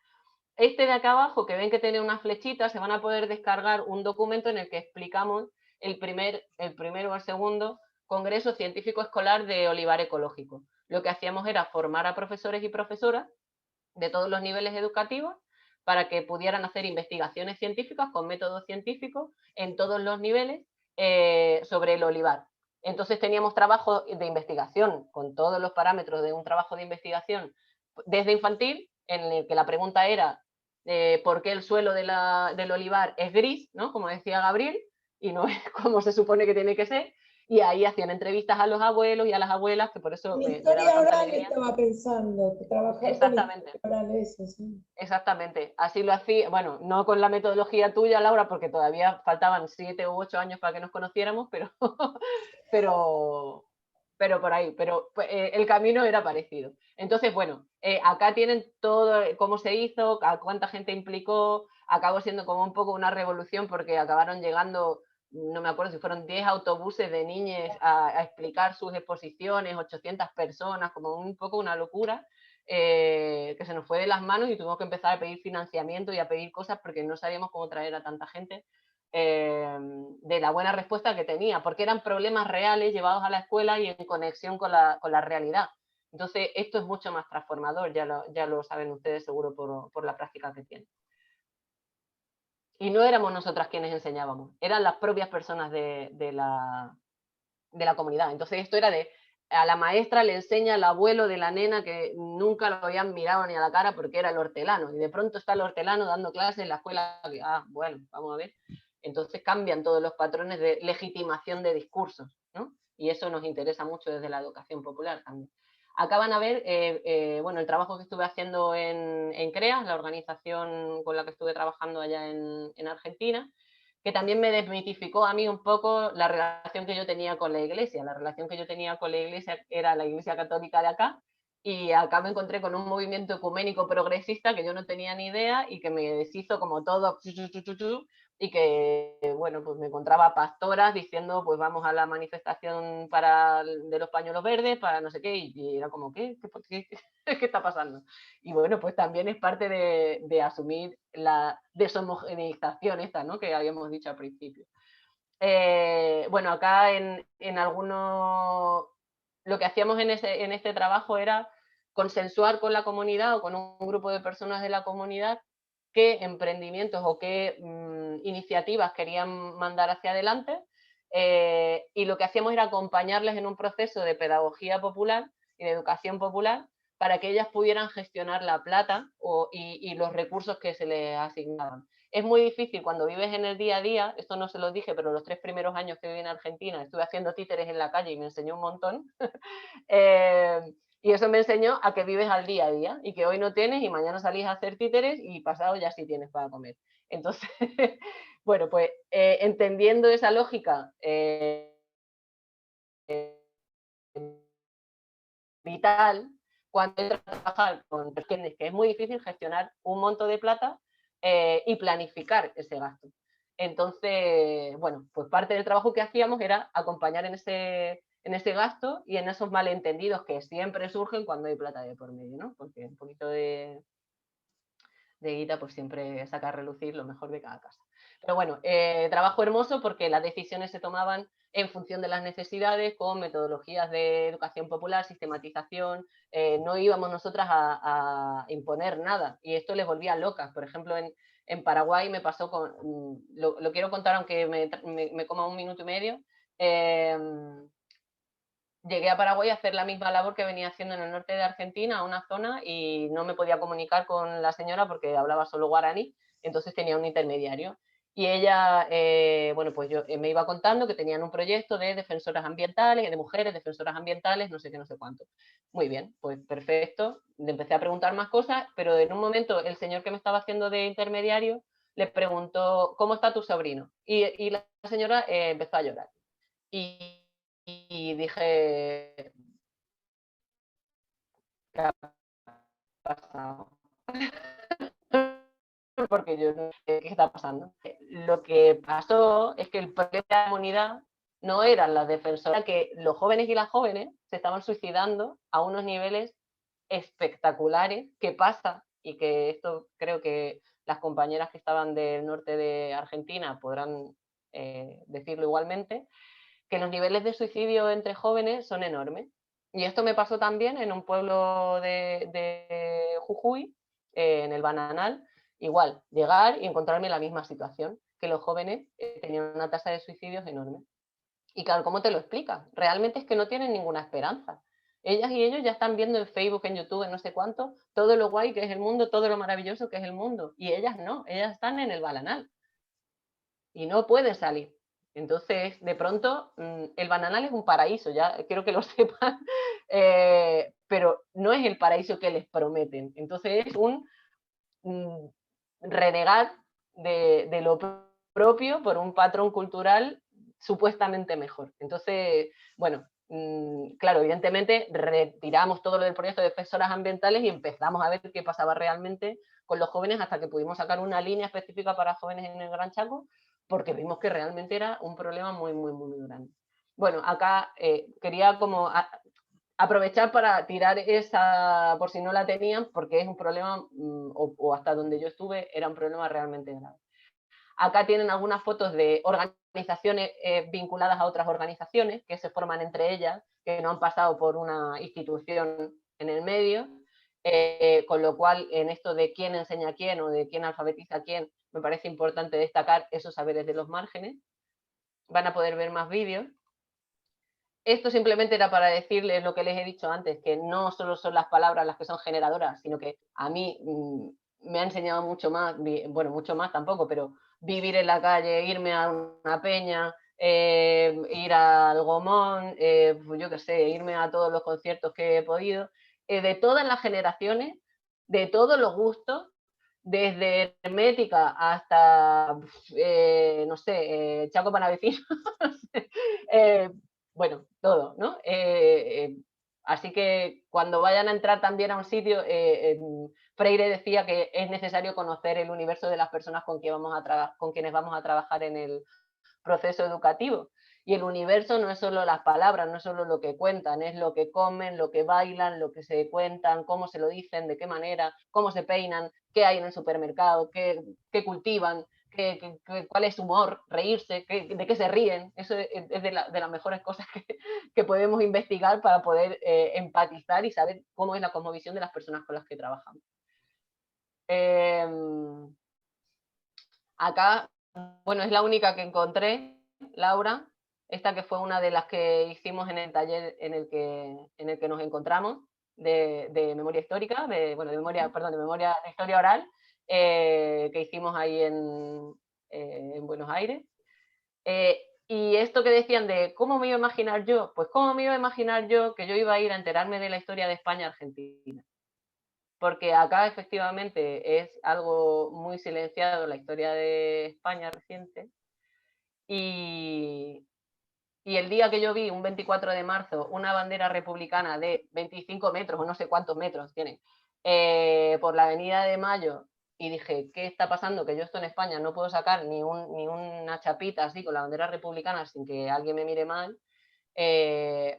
Este de acá abajo, que ven que tiene unas flechitas, se van a poder descargar un documento en el que explicamos el primero o el segundo Congreso Científico Escolar de Olivar Ecológico. Lo que hacíamos era formar a profesores y profesoras de todos los niveles educativos para que pudieran hacer investigaciones científicas con métodos científicos en todos los niveles sobre el olivar. Entonces teníamos trabajo de investigación con todos los parámetros de un trabajo de investigación desde infantil, en el que la pregunta era ¿por qué el suelo del olivar es gris? ¿No? Como decía Gabriel, y no es como se supone que tiene que ser. Y ahí hacían entrevistas a los abuelos y a las abuelas, que por eso Mi me historia daba tanta oral alegría. estaba pensando, que trabajar Exactamente. con historia oral, eso, sí. Exactamente, así lo hacía, bueno, no con la metodología tuya, Laura, porque todavía faltaban 7 u 8 años para que nos conociéramos, pero por ahí, el camino era parecido. Entonces, bueno, acá tienen todo cómo se hizo, a cuánta gente implicó, acabó siendo como un poco una revolución porque acabaron llegando, no me acuerdo si fueron 10 autobuses de niñas a explicar sus exposiciones, 800 personas, como un poco una locura. Que se nos fue de las manos y tuvimos que empezar a pedir financiamiento y a pedir cosas porque no sabíamos cómo traer a tanta gente de la buena respuesta que tenía, porque eran problemas reales llevados a la escuela y en conexión con la realidad. Entonces, esto es mucho más transformador, ya lo saben ustedes seguro por la práctica que tienen. Y no éramos nosotras quienes enseñábamos, eran las propias personas de la comunidad. Entonces, esto era a la maestra le enseña al abuelo de la nena que nunca lo habían mirado ni a la cara porque era el hortelano, y de pronto está el hortelano dando clases en la escuela, bueno, vamos a ver. Entonces cambian todos los patrones de legitimación de discursos, ¿no? Y eso nos interesa mucho desde la educación popular también. Acá van a ver, bueno, el trabajo que estuve haciendo en CREAS, la organización con la que estuve trabajando allá en Argentina, que también me desmitificó a mí un poco la relación que yo tenía con la iglesia. La relación que yo tenía con la iglesia era la iglesia católica de acá, y acá me encontré con un movimiento ecuménico progresista que yo no tenía ni idea y que me deshizo como todo, y que, bueno, pues me encontraba pastoras diciendo, pues vamos a la manifestación de los pañuelos verdes, para no sé qué, y era como, ¿qué está pasando? Y bueno, pues también es parte de asumir la deshomogeneización esta, ¿no?, que habíamos dicho al principio. Bueno, acá en algunos, lo que hacíamos en este trabajo era consensuar con la comunidad o con un grupo de personas de la comunidad qué emprendimientos o qué iniciativas querían mandar hacia adelante, y lo que hacíamos era acompañarles en un proceso de pedagogía popular y de educación popular, para que ellas pudieran gestionar la plata y los recursos que se les asignaban. Es muy difícil cuando vives en el día a día, esto no se lo dije, pero los 3 primeros años que viví en Argentina estuve haciendo títeres en la calle y me enseñó un montón. Y eso me enseñó a que vives al día a día y que hoy no tienes y mañana salís a hacer títeres y pasado ya sí tienes para comer. Entonces, bueno, pues entendiendo esa lógica vital, cuando entras a trabajar con personas, que es muy difícil gestionar un monto de plata y planificar ese gasto. Entonces, bueno, pues parte del trabajo que hacíamos era acompañar en ese gasto y en esos malentendidos que siempre surgen cuando hay plata de por medio, ¿no? Porque un poquito de guita pues siempre saca a relucir lo mejor de cada casa. Pero bueno, trabajo hermoso porque las decisiones se tomaban en función de las necesidades, con metodologías de educación popular, sistematización, no íbamos nosotras a imponer nada y esto les volvía locas. Por ejemplo, en Paraguay me pasó con, lo quiero contar aunque me coma 1 minuto y medio, llegué a Paraguay a hacer la misma labor que venía haciendo en el norte de Argentina, a una zona, y no me podía comunicar con la señora porque hablaba solo guaraní, entonces tenía un intermediario. Y ella, bueno, pues yo me iba contando que tenían un proyecto de defensoras ambientales, de mujeres defensoras ambientales, no sé qué, no sé cuánto. Muy bien, pues perfecto. Le empecé a preguntar más cosas, pero en un momento el señor que me estaba haciendo de intermediario le preguntó, ¿cómo está tu sobrino? Y la señora empezó a llorar. Y dije, ¿qué ha pasado? Porque yo no sé qué está pasando. Lo que pasó es que el problema de la comunidad no eran las defensoras, que los jóvenes y las jóvenes se estaban suicidando a unos niveles espectaculares. ¿Qué pasa? Y que esto creo que las compañeras que estaban del norte de Argentina podrán decirlo igualmente, que los niveles de suicidio entre jóvenes son enormes. Y esto me pasó también en un pueblo de Jujuy, en el Bananal, igual, llegar y encontrarme la misma situación, que los jóvenes tenían una tasa de suicidios enorme. Y claro, ¿cómo te lo explicas? Realmente es que no tienen ninguna esperanza. Ellas y ellos ya están viendo en Facebook, en YouTube, en no sé cuánto, todo lo guay que es el mundo, todo lo maravilloso que es el mundo. Y ellas no, ellas están en el Bananal. Y no pueden salir. Entonces, de pronto, el Bananal es un paraíso, ya quiero que lo sepan, pero no es el paraíso que les prometen. Entonces, es un renegar de lo propio por un patrón cultural supuestamente mejor. Entonces, bueno, claro, evidentemente retiramos todo lo del proyecto de defensoras ambientales y empezamos a ver qué pasaba realmente con los jóvenes hasta que pudimos sacar una línea específica para jóvenes en el Gran Chaco, porque vimos que realmente era un problema muy, muy, muy grande. Bueno, acá quería como aprovechar para tirar esa, por si no la tenían, porque es un problema, o hasta donde yo estuve, era un problema realmente grave. Acá tienen algunas fotos de organizaciones vinculadas a otras organizaciones que se forman entre ellas, que no han pasado por una institución en el medio, con lo cual en esto de quién enseña a quién o de quién alfabetiza a quién, me parece importante destacar esos saberes de los márgenes. Van a poder ver más vídeos. Esto simplemente era para decirles lo que les he dicho antes, que no solo son las palabras las que son generadoras, sino que a mí me ha enseñado mucho más, bueno, mucho más tampoco, pero vivir en la calle, irme a una peña, ir al Gomón, pues yo qué sé, irme a todos los conciertos que he podido, de todas las generaciones, de todos los gustos, desde hermética hasta, no sé, Chaco Panavecino, bueno, todo, ¿no? Así que cuando vayan a entrar también a un sitio, Freire decía que es necesario conocer el universo de las personas con quienes vamos a trabajar en el proceso educativo. Y el universo no es solo las palabras, no es solo lo que cuentan, es lo que comen, lo que bailan, lo que se cuentan, cómo se lo dicen, de qué manera, cómo se peinan, qué hay en el supermercado, qué cultivan, cuál es su humor, reírse, de qué se ríen. Eso es de las mejores cosas que podemos investigar para poder empatizar y saber cómo es la cosmovisión de las personas con las que trabajamos. Acá, bueno, es la única que encontré, Laura. esta que fue una de las que hicimos en el taller en el que nos encontramos, de memoria histórica, de memoria de historia oral, que hicimos ahí en Buenos Aires. Y esto que decían de cómo me iba a imaginar yo, pues cómo me iba a imaginar yo que yo iba a ir a enterarme de la historia de España Argentina. Porque acá efectivamente es algo muy silenciado la historia de España reciente. Y el día que yo vi, un 24 de marzo, una bandera republicana de 25 metros o no sé cuántos metros tiene, por la Avenida de Mayo, y dije, ¿qué está pasando? Que yo esto en España no puedo sacar ni una chapita así con la bandera republicana sin que alguien me mire mal.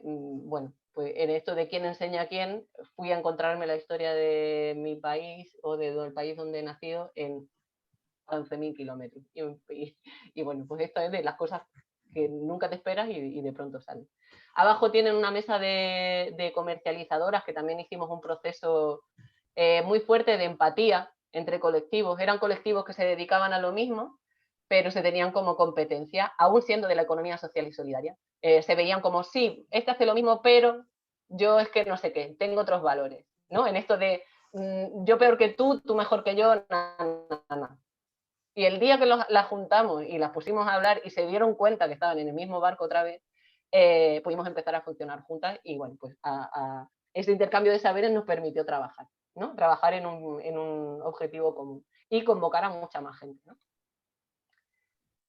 Bueno, pues en esto de quién enseña a quién, fui a encontrarme la historia de mi país o del país donde he nacido en 11.000 kilómetros. Y bueno, pues esto es de las cosas que nunca te esperas y de pronto salen. Abajo tienen una mesa de comercializadoras que también hicimos un proceso muy fuerte de empatía entre colectivos. Eran colectivos que se dedicaban a lo mismo, pero se tenían como competencia, aún siendo de la economía social y solidaria. Se veían como, sí, este hace lo mismo, pero yo es que no sé qué, tengo otros valores, ¿no? En esto de yo peor que tú mejor que yo, nada. Y el día que las juntamos y las pusimos a hablar y se dieron cuenta que estaban en el mismo barco otra vez, pudimos empezar a funcionar juntas y bueno, pues ese intercambio de saberes nos permitió trabajar, ¿no? Trabajar en un objetivo común y convocar a mucha más gente, ¿no?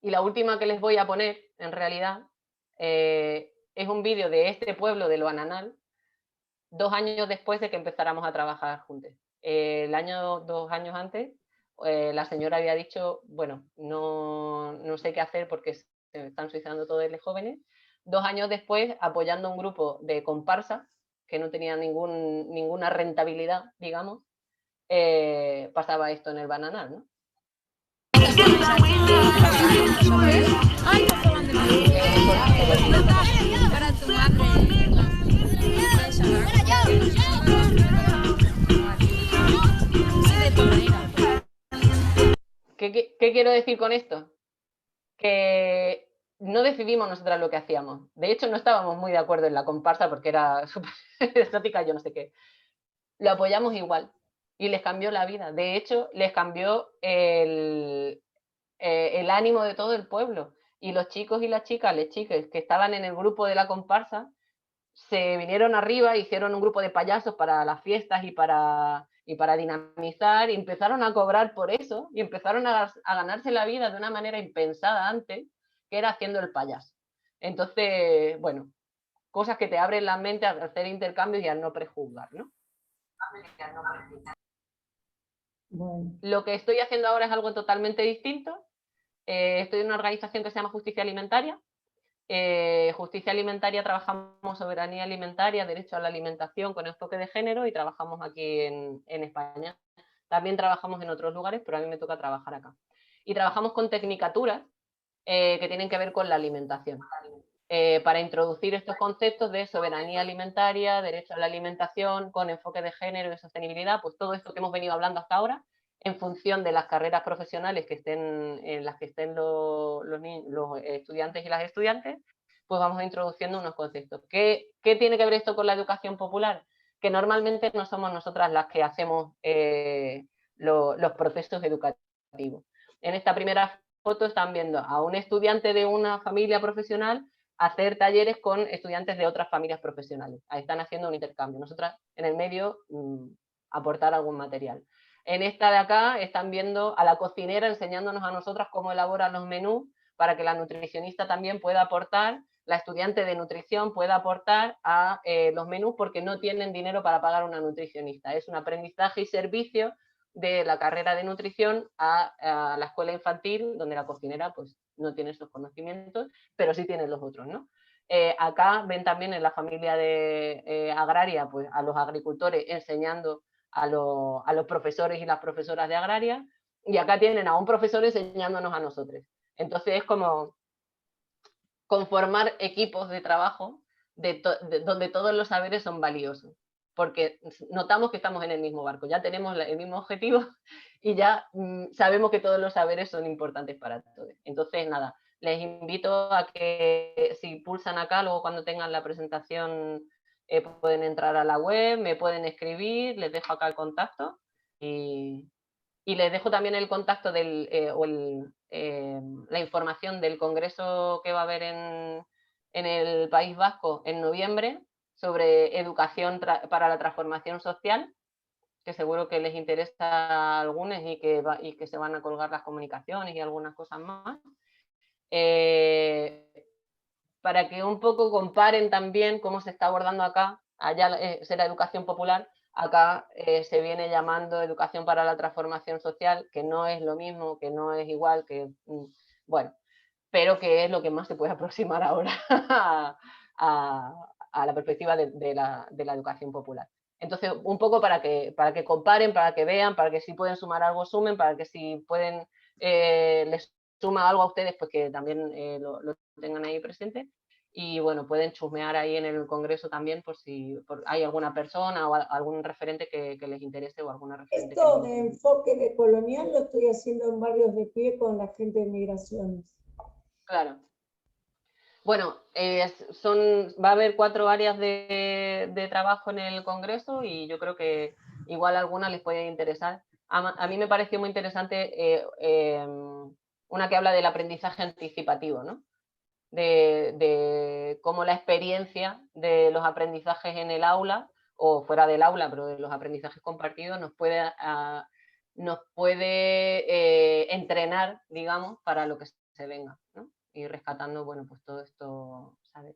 Y la última que les voy a poner, en realidad, es un vídeo de este pueblo de Lo Ananal, 2 años después de que empezáramos a trabajar juntos. 2 años antes, la señora había dicho, bueno, no sé qué hacer porque se están suicidando todos los jóvenes. 2 años después, apoyando un grupo de comparsa, que no tenía ninguna rentabilidad, digamos, pasaba esto en el Bananal, ¿no? ¿Qué quiero decir con esto? Que no decidimos nosotras lo que hacíamos. De hecho, no estábamos muy de acuerdo en la comparsa porque era súper estática, yo no sé qué. Lo apoyamos igual y les cambió la vida. De hecho, les cambió el ánimo de todo el pueblo. Y los chicos y las chicas que estaban en el grupo de la comparsa, se vinieron arriba, hicieron un grupo de payasos para las fiestas y para dinamizar, y empezaron a cobrar por eso, y empezaron a ganarse la vida de una manera impensada antes, que era haciendo el payaso. Entonces, bueno, cosas que te abren la mente al hacer intercambios y al no prejuzgar, ¿no? Bueno. Lo que estoy haciendo ahora es algo totalmente distinto. Estoy en una organización que se llama Justicia Alimentaria. Justicia Alimentaria, trabajamos soberanía alimentaria, derecho a la alimentación con enfoque de género, y trabajamos aquí en España. También trabajamos en otros lugares, pero a mí me toca trabajar acá. Y trabajamos con tecnicaturas que tienen que ver con la alimentación, para introducir estos conceptos de soberanía alimentaria, derecho a la alimentación con enfoque de género y sostenibilidad, pues todo esto que hemos venido hablando hasta ahora, en función de las carreras profesionales en las que estén los estudiantes y las estudiantes, pues vamos introduciendo unos conceptos. ¿Qué tiene que ver esto con la educación popular? Que normalmente no somos nosotras las que hacemos los procesos educativos. En esta primera foto están viendo a un estudiante de una familia profesional hacer talleres con estudiantes de otras familias profesionales. Ahí están haciendo un intercambio. Nosotras en el medio aportar algún material. En esta de acá están viendo a la cocinera enseñándonos a nosotras cómo elaboran los menús para que la nutricionista también pueda aportar, la estudiante de nutrición pueda aportar a los menús porque no tienen dinero para pagar una nutricionista. Es un aprendizaje y servicio de la carrera de nutrición a la escuela infantil, donde la cocinera pues no tiene esos conocimientos, pero sí tiene los otros, ¿no? Acá ven también en la familia agraria pues a los agricultores enseñando a los profesores y las profesoras de agraria, y acá tienen a un profesor enseñándonos a nosotros. Entonces es como conformar equipos de trabajo donde todos los saberes son valiosos, porque notamos que estamos en el mismo barco, ya tenemos el mismo objetivo y ya sabemos que todos los saberes son importantes para todos. Entonces, nada, les invito a que si pulsan acá, luego cuando tengan la presentación pueden entrar a la web, me pueden escribir, les dejo acá el contacto y les dejo también el contacto la información del congreso que va a haber en el País Vasco en noviembre sobre educación para la transformación social, que seguro que les interesa a algunos y que se van a colgar las comunicaciones y algunas cosas más. Para que un poco comparen también cómo se está abordando acá, allá será educación popular, acá se viene llamando educación para la transformación social, que no es lo mismo, que no es igual, que bueno, pero que es lo que más se puede aproximar ahora a la perspectiva de la educación popular. Entonces, un poco para que comparen, para que vean, para que si pueden sumar algo, sumen, para que si pueden, les suma algo a ustedes, pues que también lo tengan ahí presente. Y bueno, pueden chusmear ahí en el congreso también por si hay alguna persona o algún referente que les interese o alguna referente. Esto de enfoque de colonial lo estoy haciendo en Barrios de Pie con la gente de migraciones. Claro. Bueno, va a haber 4 áreas de trabajo en el congreso y yo creo que igual alguna les puede interesar. A mí me pareció muy interesante una que habla del aprendizaje anticipativo, ¿no? De cómo la experiencia de los aprendizajes en el aula o fuera del aula, pero de los aprendizajes compartidos nos puede entrenar, digamos, para lo que se venga, ¿no? Y rescatando, bueno, pues todo esto, ¿sabes?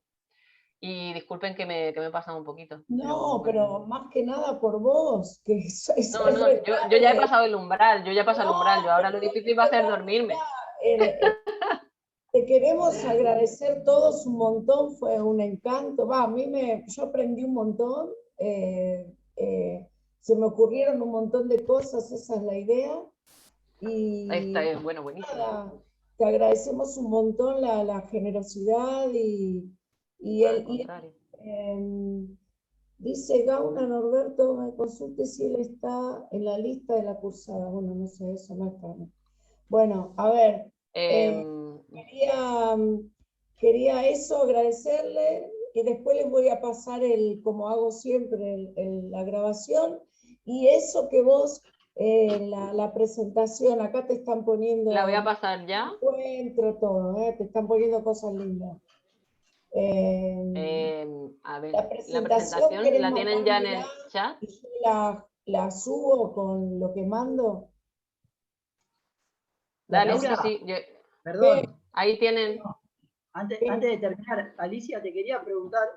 Y disculpen que me he pasado un poquito. No, pero más que nada por vos, que no, yo ya he pasado el umbral, yo ahora lo difícil va a ser dormirme. Te queremos agradecer todos un montón, fue un encanto. Yo aprendí un montón, se me ocurrieron un montón de cosas, esa es la idea. Y esta es, bueno, buenísimo. Nada, te agradecemos un montón la generosidad dice Gauna Norberto, me consulte si él está en la lista de la cursada. Bueno, no sé, eso no está. Bueno, a ver. Quería eso, agradecerle, y después les voy a pasar como hago siempre, la grabación, y eso que vos, la presentación, acá te están poniendo... ¿La voy a pasar ya? Encuentro todo, te están poniendo cosas lindas. A ver, la presentación la tienen ya en el chat. Y yo la subo con lo que mando. Dale, sí. Perdón. Ahí tienen. Antes de terminar, Alicia, te quería preguntar,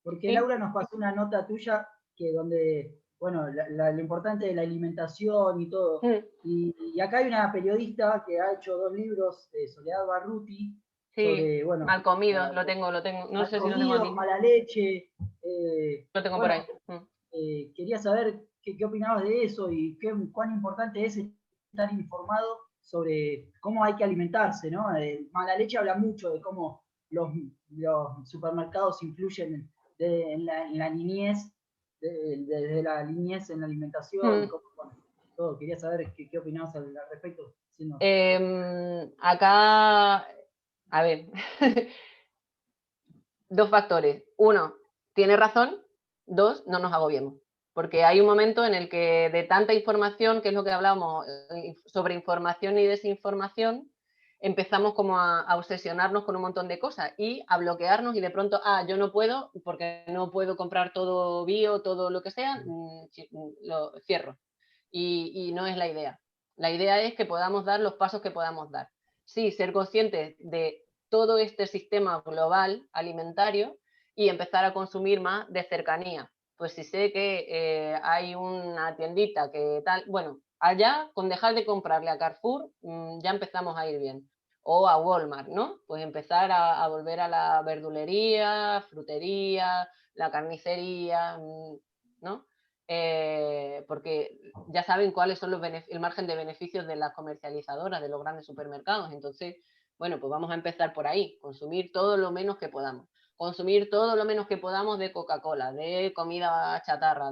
porque Laura nos pasó una nota tuya donde, bueno, lo importante de la alimentación y todo. Y acá hay una periodista que ha hecho 2 libros, Soledad Barruti, sobre, bueno... Mal comido, lo tengo. No sé si lo tengo aquí. Mala leche. Lo tengo por ahí. Quería saber qué opinabas de eso y cuán importante es estar informado sobre cómo hay que alimentarse, ¿no? Mala leche habla mucho de cómo los supermercados influyen en la niñez, desde la niñez en la alimentación, todo. Quería saber qué opinabas al respecto. Acá, a ver, 2 factores. 1, tiene razón. 2, no nos agobiemos. Porque hay un momento en el que de tanta información, que es lo que hablamos, sobre información y desinformación, empezamos como a obsesionarnos con un montón de cosas y a bloquearnos y de pronto, yo no puedo, porque no puedo comprar todo bio, todo lo que sea, lo cierro. Y no es la idea. La idea es que podamos dar los pasos que podamos dar. Sí, ser conscientes de todo este sistema global alimentario y empezar a consumir más de cercanía. Pues si sé que hay una tiendita que tal, bueno, allá con dejar de comprarle a Carrefour ya empezamos a ir bien. O a Walmart, ¿no? Pues empezar a volver a la verdulería, frutería, la carnicería, ¿no? Porque ya saben cuáles son el margen de beneficios de las comercializadoras, de los grandes supermercados. Entonces, bueno, pues vamos a empezar por ahí, consumir todo lo menos que podamos. Consumir todo lo menos que podamos de Coca-Cola, de comida chatarra,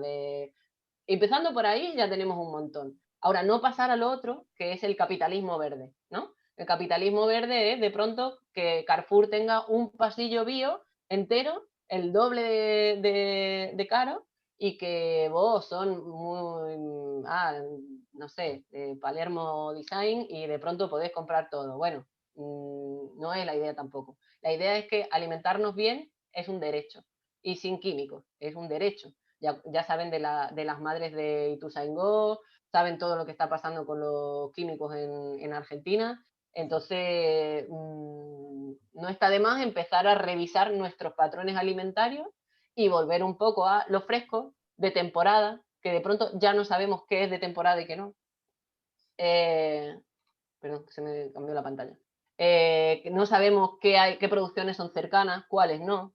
empezando por ahí ya tenemos un montón. Ahora, no pasar al otro, que es el capitalismo verde, ¿no? El capitalismo verde es de pronto que Carrefour tenga un pasillo bio entero, el doble de caro, y que vos son muy, no sé, de Palermo Design y de pronto podés comprar todo. Bueno, no es la idea tampoco. La idea es que alimentarnos bien es un derecho y sin químicos, es un derecho. Ya saben de las madres de Ituzaingó, saben todo lo que está pasando con los químicos en Argentina. Entonces, no está de más empezar a revisar nuestros patrones alimentarios y volver un poco a lo fresco, de temporada, que de pronto ya no sabemos qué es de temporada y qué no. Perdón, se me cambió la pantalla. No sabemos qué producciones son cercanas, cuáles no.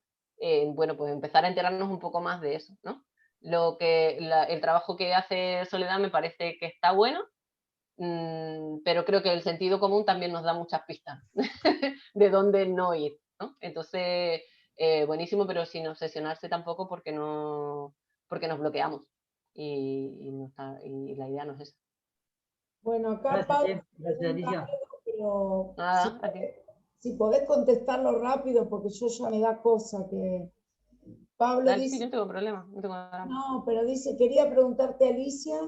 Bueno, pues empezar a enterarnos un poco más de eso, ¿no? El trabajo que hace Soledad me parece que está bueno, pero creo que el sentido común también nos da muchas pistas de dónde no ir, ¿no? Entonces, buenísimo, pero sin obsesionarse tampoco porque nos bloqueamos y la idea no es esa. Bueno, acá Gracias, Pablo gracias, Alicia. pero Nada, si podés contestarlo rápido, porque yo ya me da cosa que... Pablo Dale, dice... sí, yo no tengo problema, no tengo drama. No, pero dice, quería preguntarte, Alicia,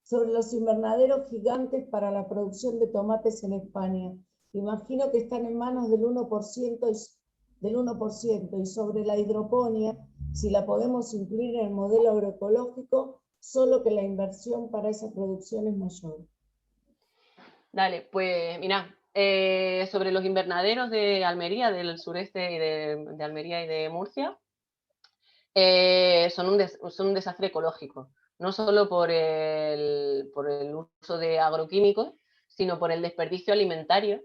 sobre los invernaderos gigantes para la producción de tomates en España. Imagino que están en manos del 1% y sobre la hidroponía, si la podemos incluir en el modelo agroecológico, solo que la inversión para esa producción es mayor. Dale, pues mira, sobre los invernaderos de Almería, del sureste y de Almería y de Murcia, son un desastre ecológico, no solo por el uso de agroquímicos, sino por el desperdicio alimentario.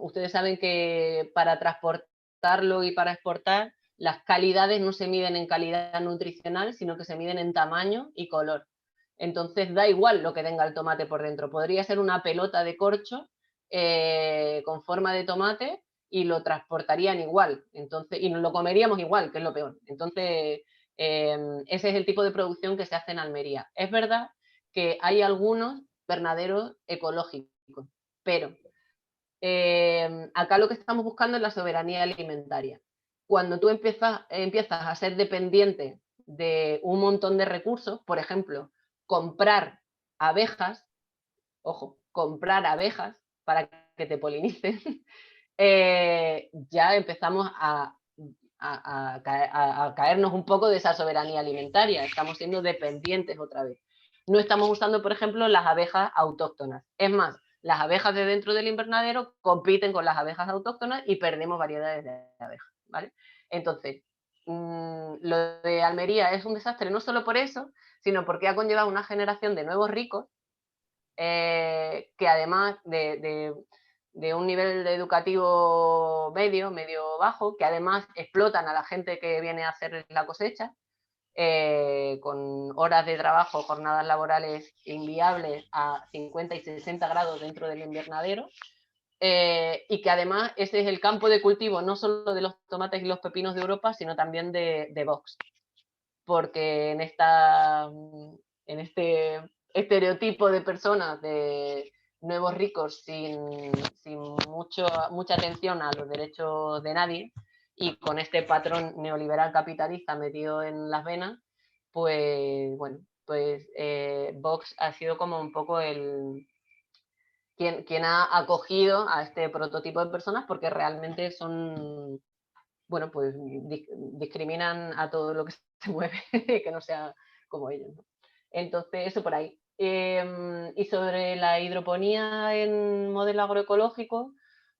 Ustedes saben que para transportarlo y para exportar, las calidades no se miden en calidad nutricional, sino que se miden en tamaño y color. Entonces da igual lo que tenga el tomate por dentro. Podría ser una pelota de corcho con forma de tomate y lo transportarían igual, entonces, y nos lo comeríamos igual, que es lo peor. Entonces, ese es el tipo de producción que se hace en Almería. Es verdad que hay algunos invernaderos ecológicos, pero acá lo que estamos buscando es la soberanía alimentaria. Cuando tú empiezas a ser dependiente de un montón de recursos, por ejemplo, comprar abejas, ojo, comprar abejas para que te polinicen, ya empezamos a caernos un poco de esa soberanía alimentaria. Estamos siendo dependientes otra vez. No estamos usando, por ejemplo, las abejas autóctonas. Es más, las abejas de dentro del invernadero compiten con las abejas autóctonas y perdemos variedades de abejas, ¿vale? Entonces, lo de Almería es un desastre no solo por eso, sino porque ha conllevado una generación de nuevos ricos que además de un nivel educativo medio bajo, que además explotan a la gente que viene a hacer la cosecha, con horas de trabajo, jornadas laborales inviables a 50 y 60 grados dentro del invernadero, y que además ese es el campo de cultivo no solo de los tomates y los pepinos de Europa, sino también de Vox. Porque en este estereotipo de personas, de nuevos ricos sin mucha atención a los derechos de nadie, y con este patrón neoliberal capitalista metido en las venas, pues bueno, pues Vox ha sido como un poco quien ha acogido a este prototipo de personas, porque realmente son, bueno, pues discriminan a todo lo que se mueve, que no sea como ellos, ¿no? Entonces, eso por ahí. Y sobre la hidroponía en modelo agroecológico,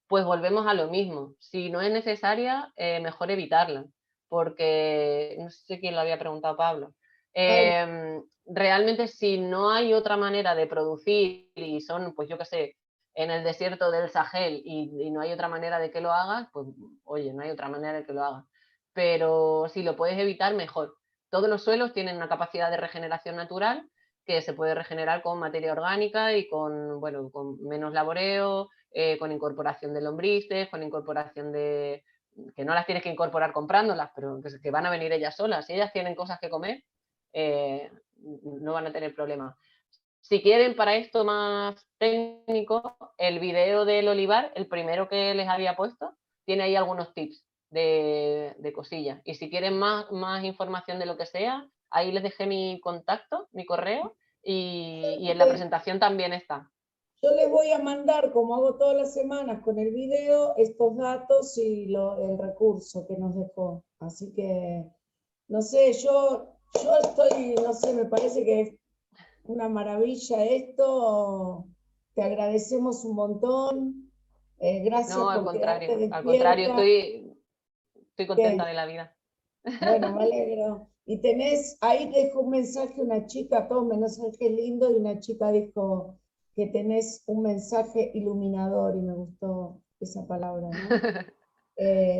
pues volvemos a lo mismo. Si no es necesaria, mejor evitarla, porque no sé quién lo había preguntado, Pablo. Realmente, si no hay otra manera de producir y son, pues yo qué sé, en el desierto del Sahel y no hay otra manera de que lo hagas, pues oye, no hay otra manera de que lo hagas. Pero si lo puedes evitar, mejor. Todos los suelos tienen una capacidad de regeneración natural que se puede regenerar con materia orgánica y con, bueno, con menos laboreo, con incorporación de lombrices, con incorporación de... que no las tienes que incorporar comprándolas, pero que van a venir ellas solas. Si ellas tienen cosas que comer, no van a tener problemas. Si quieren para esto más técnico, el video del olivar, el primero que les había puesto, tiene ahí algunos tips de cosillas. Y si quieren más información de lo que sea, ahí les dejé mi contacto, mi correo, y en la presentación también está. Yo les voy a mandar, como hago todas las semanas con el video, estos datos y el recurso que nos dejó. Así que, no sé, yo estoy, no sé, me parece que es una maravilla esto. Te agradecemos un montón. Gracias No, por quedarte despierta. al contrario, estoy contenta de la vida. Bueno, me alegro. Y tenés, ahí dejó un mensaje una chica, todo mensaje lindo, y una chica dijo que tenés un mensaje iluminador, y me gustó esa palabra, ¿no?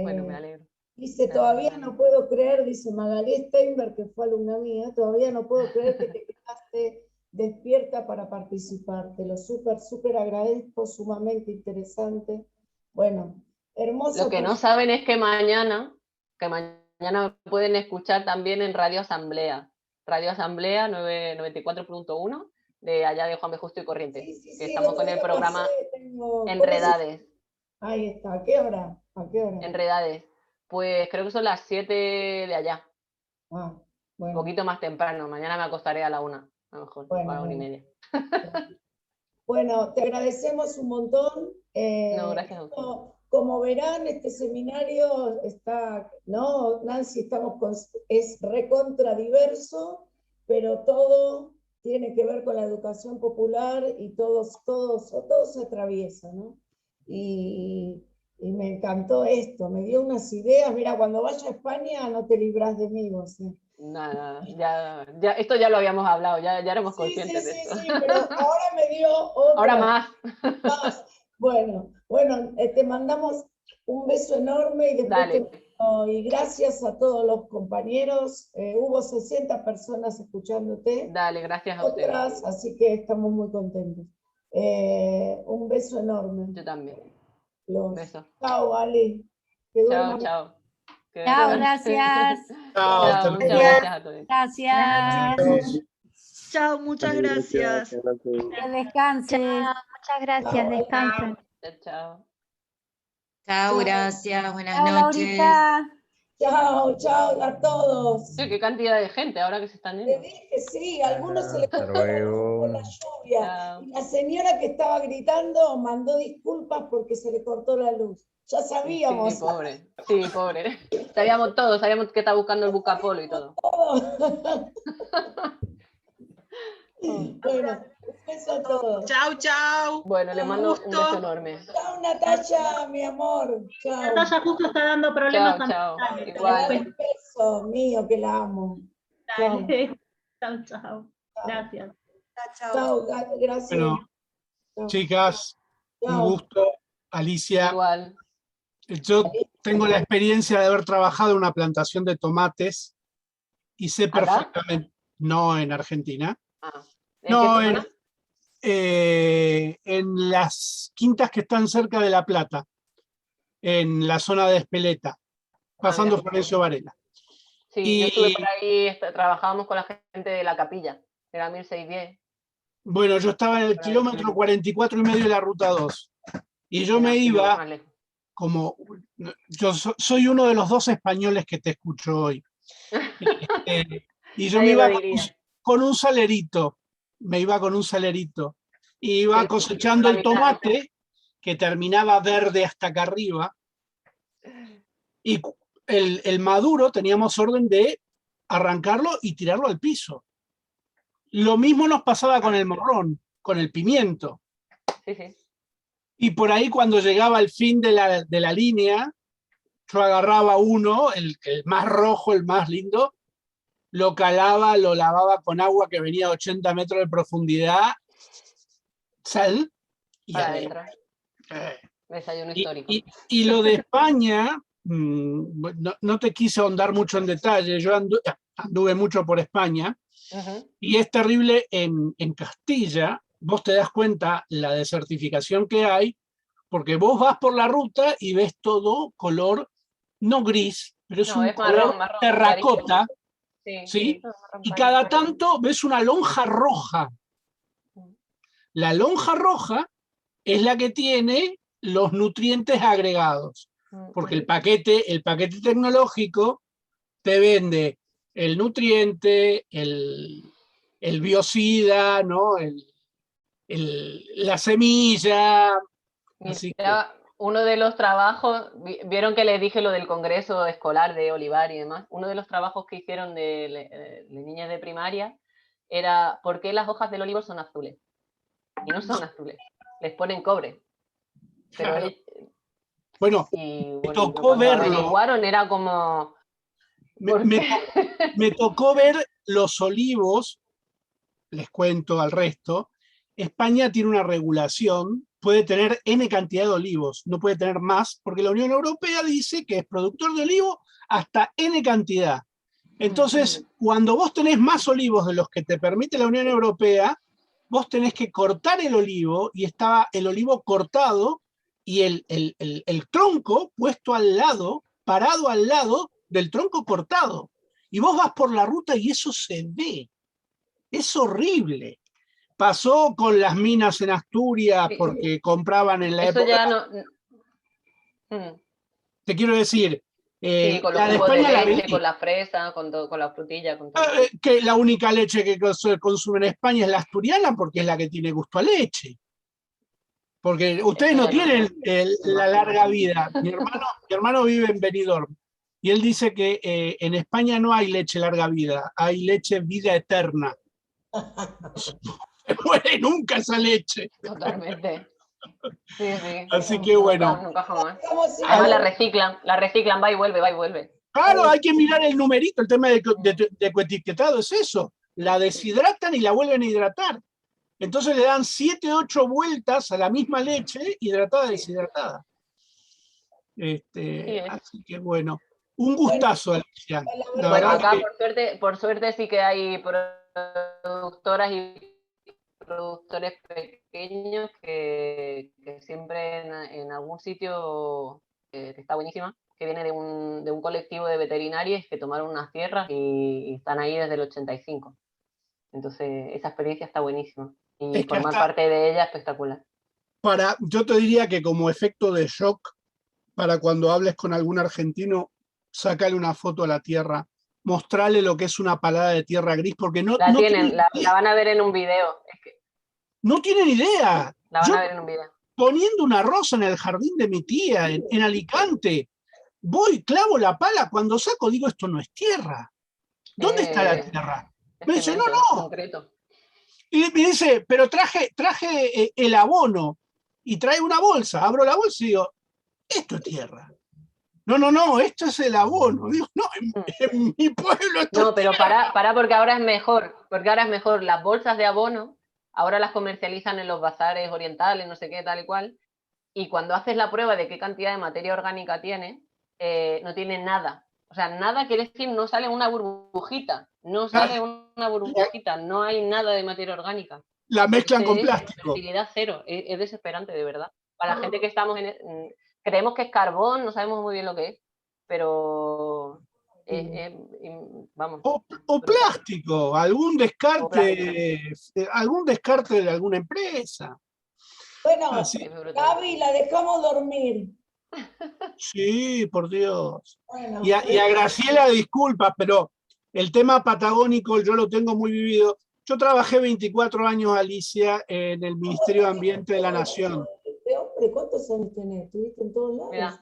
Bueno, me alegro. Dice, todavía no puedo creer, dice Magalí Steinberg, que fue alumna mía, todavía no puedo creer que te quedaste despierta para participar. Te lo súper agradezco, sumamente interesante. Bueno, hermoso. Lo que no saben es que mañana pueden escuchar también en Radio Asamblea 94.1 de allá de Juan B. Justo y Corrientes, que estamos con el programa Enredades. Ahí está, ¿a qué hora? Enredades. Pues creo que son las 7 de allá. Bueno. Un poquito más temprano, mañana me acostaré a la 1, a lo mejor, a la 1:30. Bueno, te agradecemos un montón. No, gracias a usted. Como verán, este seminario está, ¿no? Nancy, es recontra diverso, pero todo tiene que ver con la educación popular y todo se atraviesa, ¿no? Y me encantó esto, me dio unas ideas. Mira, cuando vaya a España no te libras de mí, ¿sí? Nada, ya, esto ya lo habíamos hablado, ya éramos conscientes de esto. Sí, pero ahora me dio otra. Ahora más. Bueno, te mandamos un beso enorme y y gracias a todos los compañeros. Hubo 60 personas escuchándote. Dale, gracias a ustedes. Así que estamos muy contentos. Un beso enorme. Yo también. Beso. Chao, Ali. Chao. Chao, gracias. Chao, muchas gracias a todos. Gracias. Chao, muchas gracias. Que descansen. Muchas gracias, descansen. Chao. Chao, gracias, buenas Chao, noches. Chao a todos. Sí, qué cantidad de gente ahora que se están yendo. Te dije, sí, a algunos se les cortó con la lluvia. Y la señora que estaba gritando mandó disculpas porque se le cortó la luz. Ya sabíamos. Sí, pobre. Sabíamos que estaba buscando el bucapolo y todo. Bueno, un beso a todos. Chao. Bueno, le mando un beso enorme. Chao, Natalia, mi amor. Chao. Natalia justo está dando problemas. Chao. Igual. Un beso mío, que la amo. Dale. Chao. Gracias. Chao, gracias. Bueno, chicas, un gusto. Alicia. Igual. Yo tengo la experiencia de haber trabajado en una plantación de tomates y sé perfectamente, no en Argentina, en las quintas que están cerca de La Plata, en la zona de Espeleta, pasando Florencio Varela. Sí, yo estuve por ahí, trabajábamos con la gente de la capilla, era 1610. Bueno, yo estaba en el kilómetro 44 y medio de la ruta 2, y yo me iba... Como yo soy uno de los 2 españoles que te escucho hoy. Y yo me iba con un salerito, y iba cosechando el tomate, que terminaba verde hasta acá arriba, y el maduro teníamos orden de arrancarlo y tirarlo al piso. Lo mismo nos pasaba con el morrón, con el pimiento. Sí. Y por ahí cuando llegaba el fin de la línea, yo agarraba uno, el más rojo, el más lindo, lo calaba, lo lavaba con agua que venía a 80 metros de profundidad, sal, y adentro. Desayuno histórico. Y lo de España, no te quise ahondar mucho en detalle, yo anduve mucho por España, y es terrible en Castilla. Vos te das cuenta la desertificación que hay, porque vos vas por la ruta y ves todo color, no gris, pero es un color marrón, terracota, ¿sí? Y cada tanto ves una lonja roja. La lonja roja es la que tiene los nutrientes agregados, porque el paquete tecnológico te vende el nutriente, el biocida, ¿no? La semilla. Así que, uno de los trabajos, vieron que les dije lo del congreso escolar de Olivar y demás, uno de los trabajos que hicieron de niñas de primaria era ¿por qué las hojas del olivo son azules? Y no son azules, les ponen cobre. Pero claro. Bueno, me tocó verlo. Averiguaron, era como... Me tocó ver los olivos, les cuento al resto. España tiene una regulación, puede tener N cantidad de olivos, no puede tener más, porque la Unión Europea dice que es productor de olivo hasta N cantidad. Entonces, cuando vos tenés más olivos de los que te permite la Unión Europea, vos tenés que cortar el olivo, y estaba el olivo cortado y el tronco puesto al lado, parado al lado del tronco cortado. Y vos vas por la ruta y eso se ve. Es horrible. Pasó con las minas en Asturias porque compraban en la eso época... ya no... Te quiero decir... sí, con los jugos de leche, con la fresa, con la frutilla. Con todo. Que la única leche que se consume en España es la asturiana porque es la que tiene gusto a leche. Porque ustedes no tienen la larga vida. Mi hermano vive en Benidorm y él dice que en España no hay leche larga vida, hay leche vida eterna. No muere nunca esa leche. Totalmente. Sí. Así que bueno. Nunca jamás. Además la reciclan, va y vuelve. Claro, hay que mirar el numerito, el tema de ecoetiquetado es eso. La deshidratan y la vuelven a hidratar. Entonces le dan 7, 8 vueltas a la misma leche, hidratada, deshidratada. Así que bueno, un gustazo, Alicia. Bueno, acá por suerte sí que hay productoras y productores pequeños que siempre en algún sitio que está buenísima, que viene de un colectivo de veterinarios que tomaron unas tierras y están ahí desde el 85. Entonces esa experiencia está buenísima. Y formar parte de ella espectacular. Yo te diría que como efecto de shock, para cuando hables con algún argentino, sacale una foto a la tierra, mostrarle lo que es una palada de tierra gris, porque no tienen, la van a ver en un video. No tienen idea. La van a ver en un video. Poniendo una rosa en el jardín de mi tía, en Alicante, voy, clavo la pala, cuando saco digo, esto no es tierra. ¿Dónde está la tierra? Me dice, no. Concreto. Y me dice, pero traje el abono, y trae una bolsa, abro la bolsa y digo, esto es tierra. No, esto es el abono. Digo, no, en mi pueblo esto no, pero para porque ahora es mejor, las bolsas de abono, ahora las comercializan en los bazares orientales, no sé qué, tal y cual, y cuando haces la prueba de qué cantidad de materia orgánica tiene, no tiene nada. O sea, nada quiere decir, no sale una burbujita, no hay nada de materia orgánica. La mezclan con plástico. Fertilidad cero, es desesperante, de verdad. Para la gente que estamos creemos que es carbón, no sabemos muy bien lo que es, pero vamos. O plástico, algún descarte de alguna empresa. Bueno, Gaby, la dejamos dormir. Sí, por Dios. Bueno, y a Graciela, disculpas, pero el tema patagónico yo lo tengo muy vivido. Yo trabajé 24 años, Alicia, en el Ministerio de Ambiente de la Nación. Hombre, ¿cuántos años tenés? ¿Estuviste en todos lados? Mira.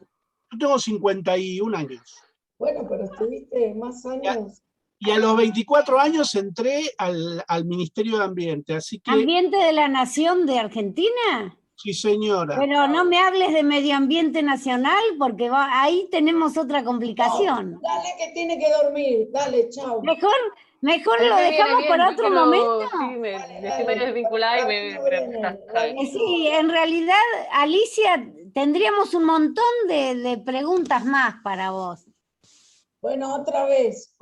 Yo tengo 51 años. Bueno, pero estuviste más años. Y a los 24 años entré al Ministerio de Ambiente, así que... ¿Ambiente de la Nación de Argentina? Sí, señora. Pero no me hables de medio ambiente nacional porque ahí tenemos otra complicación. No, dale que tiene que dormir, dale, chao. Mejor lo dejamos para otro momento. Sí, me estoy desvinculada y me... Sí, en realidad, Alicia, tendríamos un montón de preguntas más para vos. Bueno, otra vez.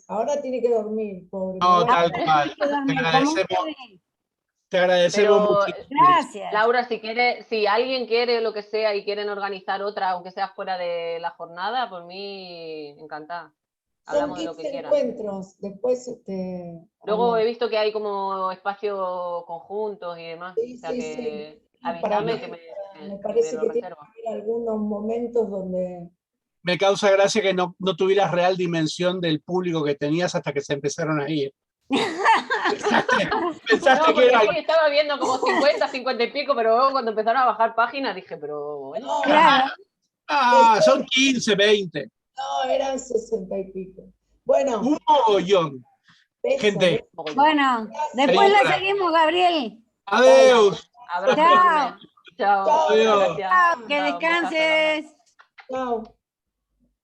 Ahora tiene que dormir, pobre. No, tal cual. Te agradecemos mucho. Gracias. Laura, si alguien quiere lo que sea y quieren organizar otra, aunque sea fuera de la jornada, por mí, encantada. Son hablamos de lo que 15 quieran. encuentros, después Luego hablamos. he visto que hay como espacios conjuntos y demás. Sí, O sea sí, que sí. Para avísame mí, que me me parece lo que tiene reservo. que haber algunos momentos donde... Me causa gracia que no tuvieras real dimensión del público que tenías hasta que se empezaron a ir. Pensaste No, que era... porque sí, estaba viendo como 50, 50 y pico, pero luego cuando empezaron a bajar páginas dije, pero bueno. Claro. Son 15, 20. No, eran 60 y pico. Bueno. Un mogollón. Beso, Gente. Bueno, después la Señora. seguimos, Gabriel. Adiós. Abrazo Chao. enorme. Chao. Adiós. Gracias. Chao, que Chao, descanses. Chao.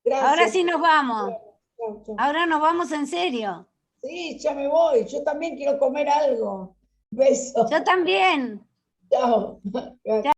Gracias. Ahora sí nos vamos. Chao, chao. Ahora nos vamos en serio. Sí, ya me voy. Yo también quiero comer algo. Beso. Yo también. Chao.